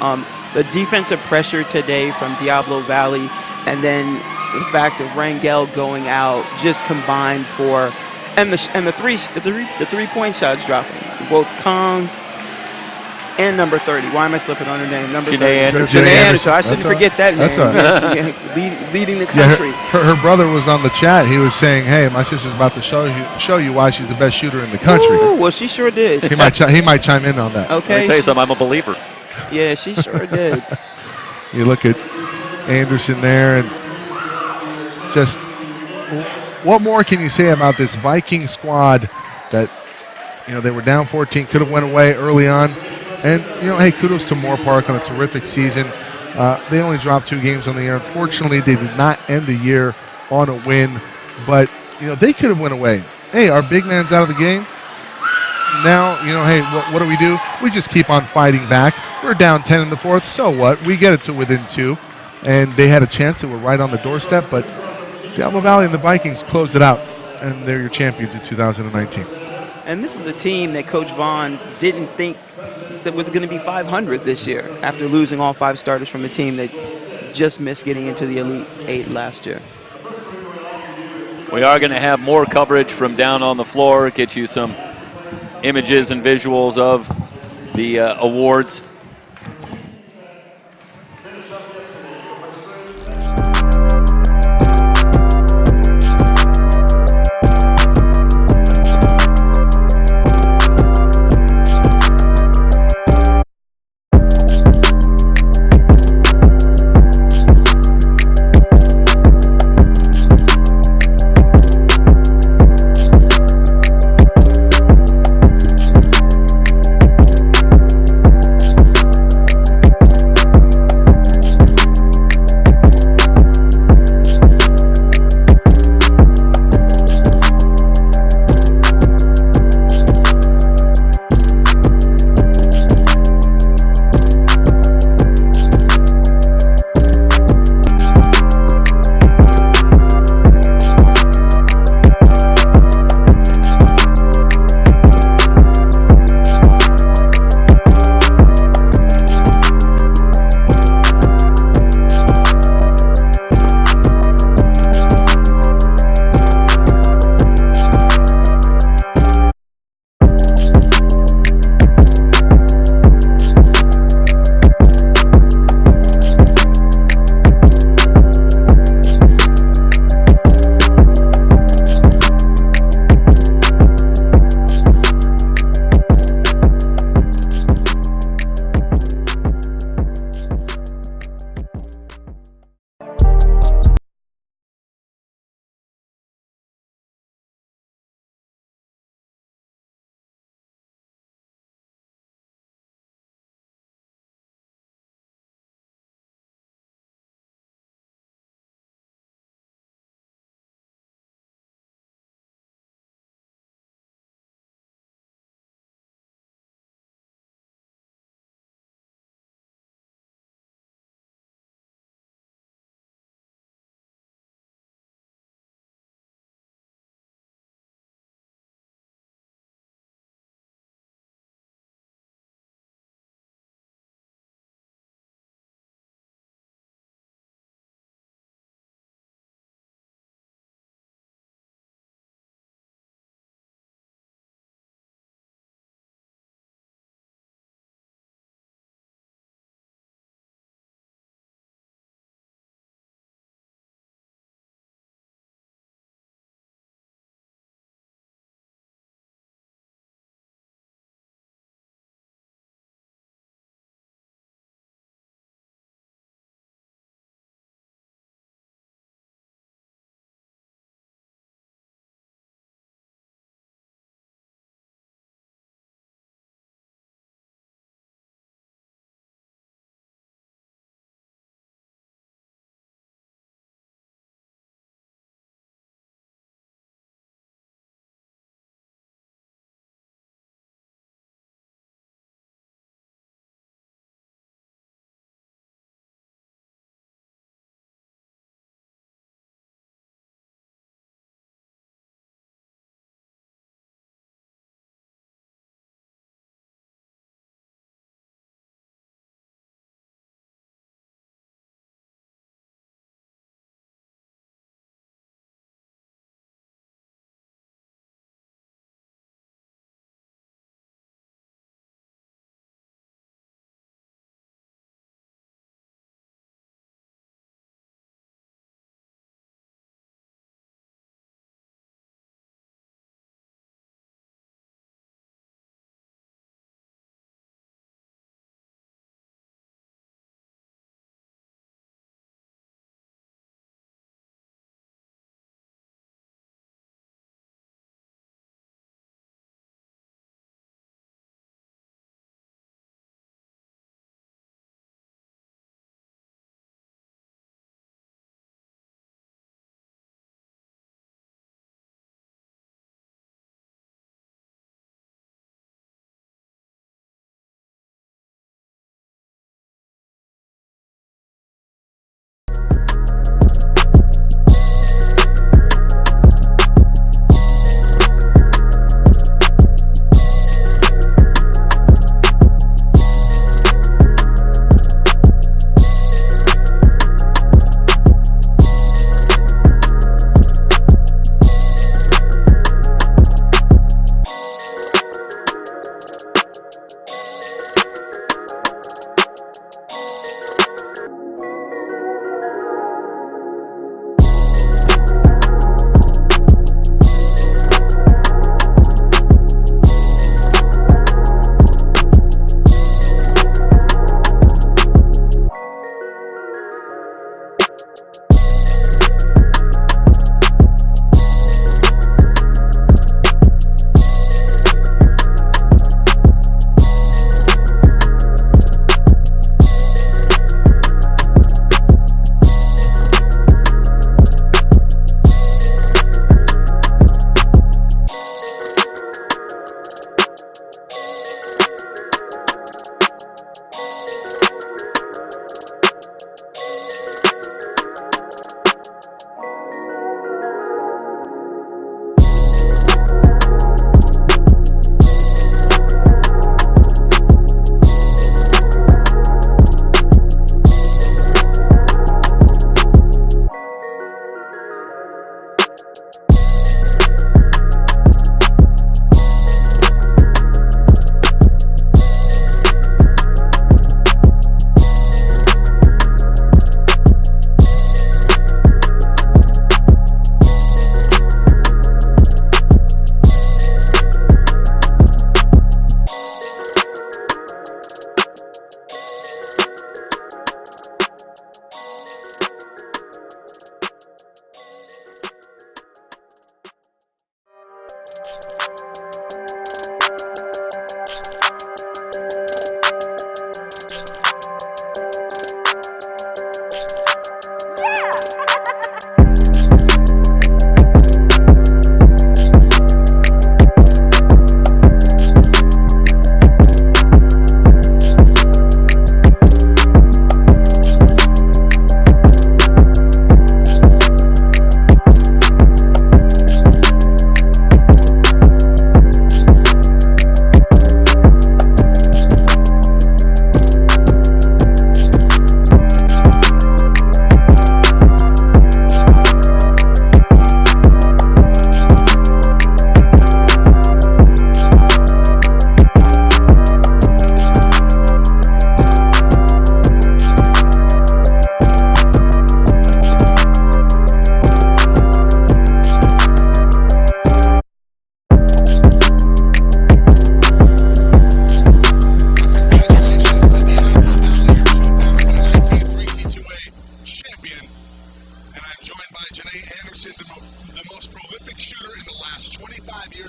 Speaker 2: The defensive pressure today from Diablo Valley, and then the fact of Rangel going out, just combined for, and the 3-point shots dropping. Both Kong and number 30. Why am I slipping on her name? Number 30.
Speaker 6: Janae Anderson.
Speaker 2: I shouldn't forget that name.
Speaker 6: That's
Speaker 2: right. Leading the country.
Speaker 6: Her brother was on the chat. He was saying, "Hey, my sister's about to show you why she's the best shooter in the country."
Speaker 2: Ooh, well, she sure did.
Speaker 6: He might chime in on that.
Speaker 2: Okay.
Speaker 1: Let me tell you something, I'm a believer.
Speaker 2: Yeah, she sure did.
Speaker 6: You look at Anderson there, and just what more can you say about this Viking squad that, they were down 14, could have went away early on. And, hey, kudos to Moorpark on a terrific season. They only dropped 2 games on the year. Unfortunately, they did not end the year on a win. But, they could have went away. Hey, our big man's out of the game. Now, hey, what do? We just keep on fighting back. We're down 10 in the fourth. So what? We get it to within 2. And they had a chance. They were right on the doorstep. But Diablo Valley and the Vikings closed it out. And they're your champions in 2019.
Speaker 2: And this is a team that Coach Vaughn didn't think that was going to be 500 this year after losing all 5 starters from a team that just missed getting into the Elite 8 last year.
Speaker 1: We are going to have more coverage from down on the floor, get you some images and visuals of the awards.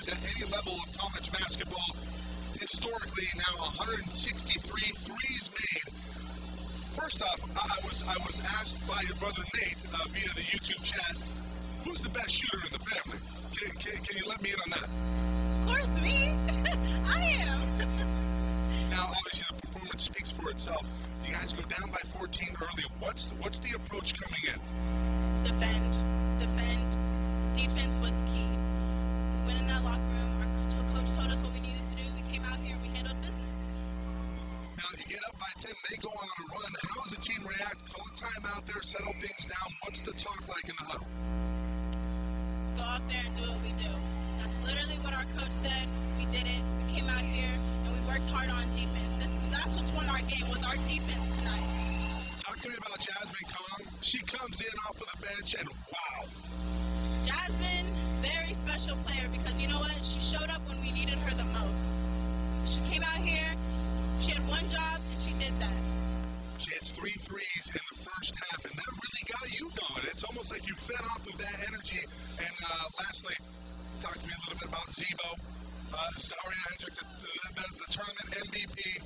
Speaker 7: to any level of college basketball. Historically, now 163 threes made. First off, I was asked by your brother Nate via the YouTube chat, who's the best shooter in the family? Can you let me in on that?
Speaker 8: Of course, me. I am.
Speaker 7: Now, obviously, the performance speaks for itself. You guys go down by 14 early. What's the approach coming in?
Speaker 8: Defend. Defense was key. We went in that locker room. Our coach told us what we needed to do. We came out here and we handled business.
Speaker 7: Now, you get up by 10. They go on a run. How does the team react? Call a timeout there, settle things down. What's the talk like in the huddle?
Speaker 8: Go out there and do what we do. That's literally what our coach said. We did it. We came out here and we worked hard on defense. That's what's won our game, was our defense tonight.
Speaker 7: Talk to me about Jasmine Kong. She comes in off of the bench and wow.
Speaker 8: Jasmine, very special player because you know what? She showed up when we needed her the most. She came out here, she had one job, and she did that.
Speaker 7: She hits 3 threes in the first half, and that really got you going. It's almost like you fed off of that energy. And lastly, talk to me a little bit about Zebo. Zaria Hendricks, the tournament MVP.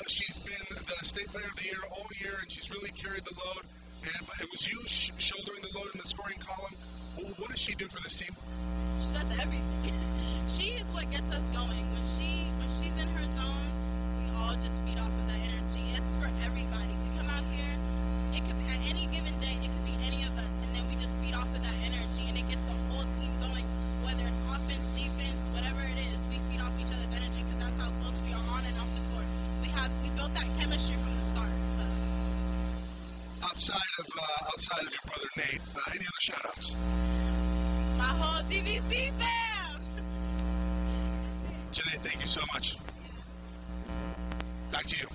Speaker 7: She's been the state player of the year all year, and she's really carried the load. But it was you shouldering the load in the scoring column. What does she do for this team?
Speaker 8: She does everything. She is what gets us going. When she's in her zone, we all just feed off of that energy. It's for everybody. We come out here, it could be at any given day, it could be any of us, and then we just feed off of that energy, and it gets the whole team going. Whether it's offense, defense, whatever it is, we feed off each other's energy because that's how close we are on and off the court. We built that chemistry from the start. So.
Speaker 7: Outside of your brother Nate, any other shout-outs?
Speaker 8: My whole DVC fam!
Speaker 7: Janae, thank you so much. Back to you.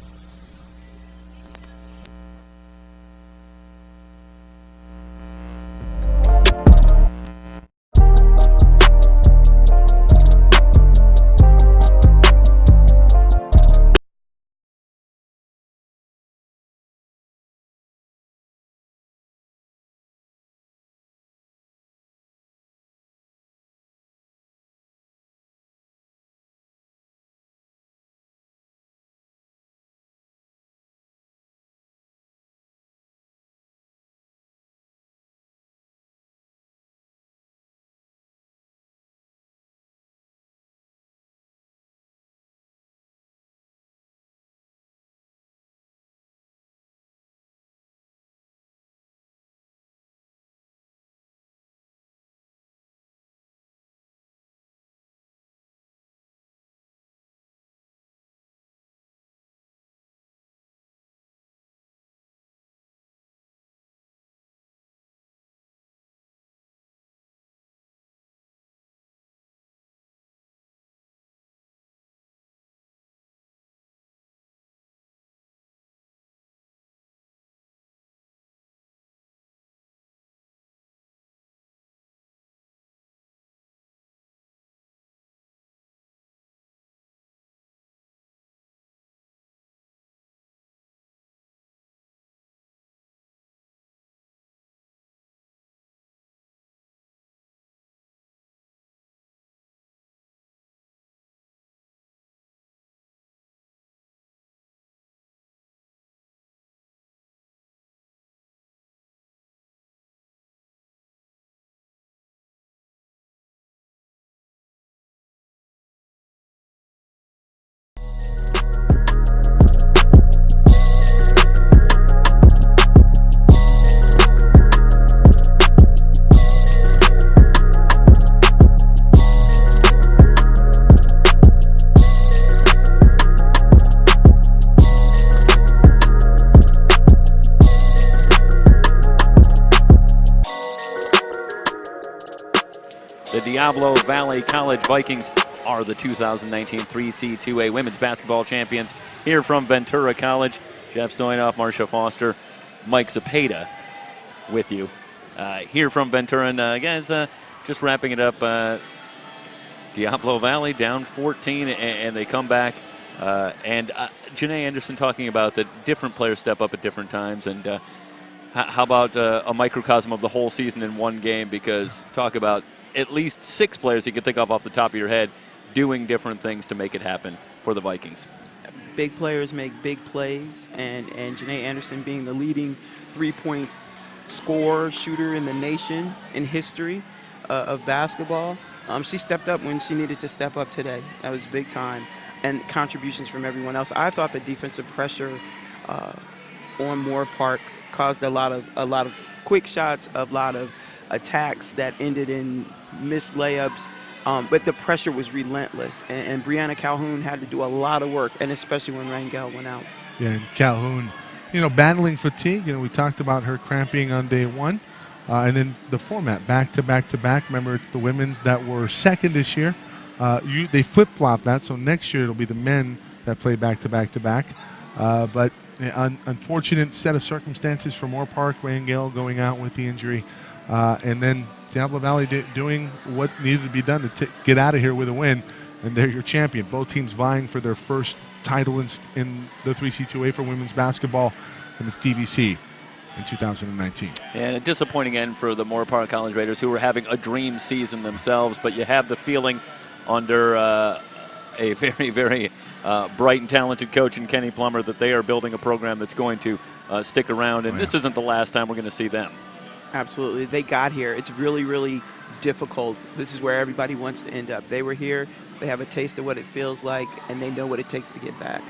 Speaker 1: The Diablo Valley College Vikings are the 2019 3C2A Women's Basketball Champions here from Ventura College. Jeff Stoynoff, Marcia Foster, Mike Zapata with you here from Ventura. And guys, just wrapping it up, Diablo Valley down 14 and they come back. And Janae Anderson talking about that different players step up at different times. And how about a microcosm of the whole season in one game? Because talk about at least 6 players you can think of off the top of your head doing different things to make it happen for the Vikings.
Speaker 2: Big players make big plays, and Janae Anderson being the leading three-point scorer, shooter in the nation, in history of basketball. She stepped up when she needed to step up today. That was big time. And contributions from everyone else. I thought the defensive pressure on Moorpark caused a lot of quick shots, a lot of attacks that ended in missed layups. But the pressure was relentless, and Brianna Calhoun had to do a lot of work, and especially when Rangel went out.
Speaker 6: Yeah, and Calhoun, battling fatigue. We talked about her cramping on day one, and then the format back to back to back. Remember, it's the women's that were second this year. They flip-flop that, so next year it'll be the men that play back to back to back. But unfortunate set of circumstances for Moorpark, Rangel going out with the injury, and then Diablo Valley doing what needed to be done to get out of here with a win, and they're your champion. Both teams vying for their first title in the 3C2A for women's basketball, and it's DVC in 2019.
Speaker 1: And a disappointing end for the Moorpark College Raiders, who were having a dream season themselves, but you have the feeling under a very, very bright and talented coach in Kenny Plummer that they are building a program that's going to stick around, and this isn't the last time we're going to see them.
Speaker 2: Absolutely. They got here. It's really, really difficult. This is where everybody wants to end up. They were here. They have a taste of what it feels like, and they know what it takes to get back.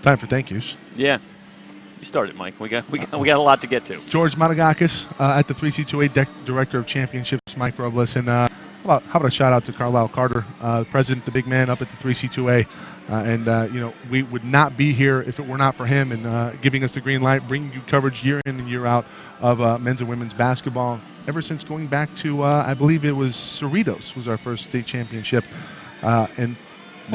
Speaker 6: Time for thank yous.
Speaker 1: Yeah. You started, Mike. We got a lot to get to.
Speaker 6: George Matagakis at the 3C2A Director of Championships, Mike Robles, and how about a shout out to Carlisle Carter, President, the big man up at the 3C2A. We would not be here if it were not for him and giving us the green light, bringing you coverage year in and year out of men's and women's basketball. Ever since going back to, I believe it was Cerritos was our first state championship, and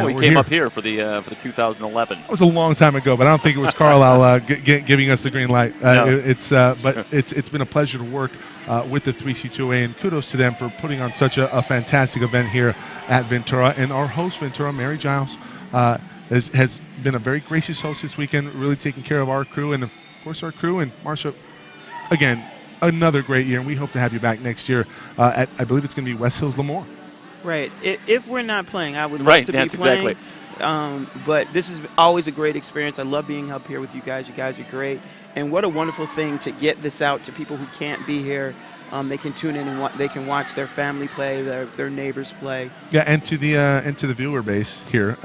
Speaker 1: we came up here for the 2011.
Speaker 6: It was a long time ago, but I don't think it was Carlisle giving us the green light.
Speaker 1: No,
Speaker 6: it's been a pleasure to work with the 3C2A, and kudos to them for putting on such a fantastic event here at Ventura. And our host, Ventura, Mary Giles, has been a very gracious host this weekend, really taking care of our crew and, of course, our crew. And Marsha, again, another great year, and we hope to have you back next year at, I believe it's going to be West Hills Lemoore.
Speaker 2: Right. If we're not playing, I would love to be playing.
Speaker 1: Exactly.
Speaker 2: But this is always a great experience. I love being up here with you guys. You guys are great. And what a wonderful thing to get this out to people who can't be here. They can tune in and they can watch their family play, their neighbors play.
Speaker 6: Yeah, and to the viewer base here,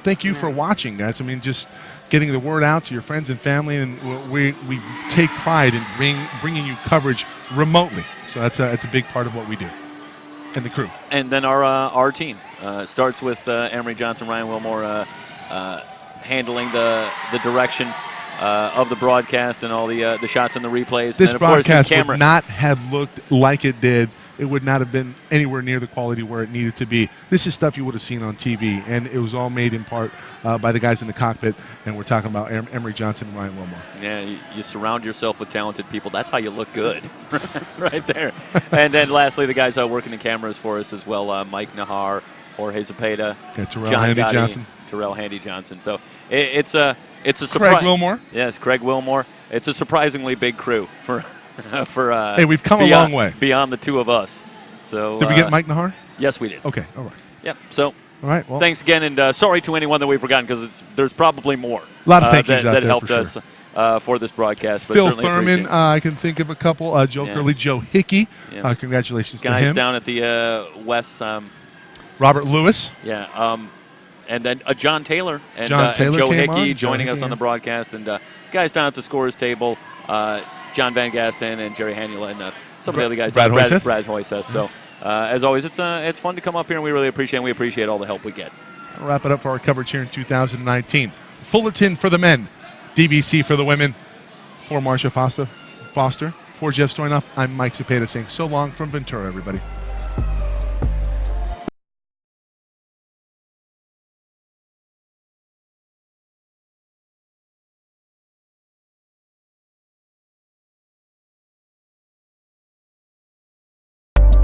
Speaker 6: thank you for watching, guys. I mean, just getting the word out to your friends and family, and we take pride in bringing you coverage remotely. So that's a big part of what we do, and the crew.
Speaker 1: And then our team starts with Emery Johnson, Ryan Wilmore handling the direction of the broadcast and all the shots and the replays.
Speaker 6: This
Speaker 1: and of
Speaker 6: broadcast
Speaker 1: course,
Speaker 6: would not have looked like it did. It would not have been anywhere near the quality where it needed to be. This is stuff you would have seen on TV, and it was all made in part by the guys in the cockpit, and we're talking about Emery Johnson and Ryan Wilmore.
Speaker 1: Yeah, you surround yourself with talented people. That's how you look good, right there. And then lastly, the guys working the cameras for us as well, Mike Nahar, Jorge Zapata,
Speaker 6: Terrell
Speaker 1: John
Speaker 6: Handy
Speaker 1: Gotti,
Speaker 6: Johnson.
Speaker 1: Terrell Handy Johnson. So it's a surprise.
Speaker 6: Craig Wilmore.
Speaker 1: Yes, Craig Wilmore. It's a surprisingly big crew for
Speaker 6: hey, we've come a long way
Speaker 1: beyond the two of us. So
Speaker 6: did we get Mike Nahar?
Speaker 1: Yes, we did.
Speaker 6: Okay, all right.
Speaker 1: Yep. So
Speaker 6: all right. Well,
Speaker 1: thanks again, and sorry to anyone that we've forgotten, because there's probably more.
Speaker 6: A lot of thank yous out
Speaker 1: that
Speaker 6: there
Speaker 1: helped
Speaker 6: for
Speaker 1: us for this broadcast. But
Speaker 6: Phil
Speaker 1: certainly
Speaker 6: Thurman, I can think of a couple. Joe Curley, Joe Hickey.
Speaker 1: Yeah.
Speaker 6: Congratulations
Speaker 1: guys
Speaker 6: to him.
Speaker 1: down at the West.
Speaker 6: Robert Lewis.
Speaker 1: Yeah. And then John Taylor and
Speaker 6: John Taylor
Speaker 1: Joe
Speaker 6: came
Speaker 1: Hickey
Speaker 6: on.
Speaker 1: joining us on the broadcast, and guys down at the scorers table, John Van Gaston and Jerry Hanula, and some of the other guys.
Speaker 6: Brad
Speaker 1: Hoyseth. So as always, it's fun to come up here, and we really appreciate all the help we get.
Speaker 6: I'll wrap it up for our coverage here in 2019. Fullerton for the men, DVC for the women. For Marsha Foster, for Jeff Stoynoff, I'm Mike Cepeda saying so long from Ventura, everybody.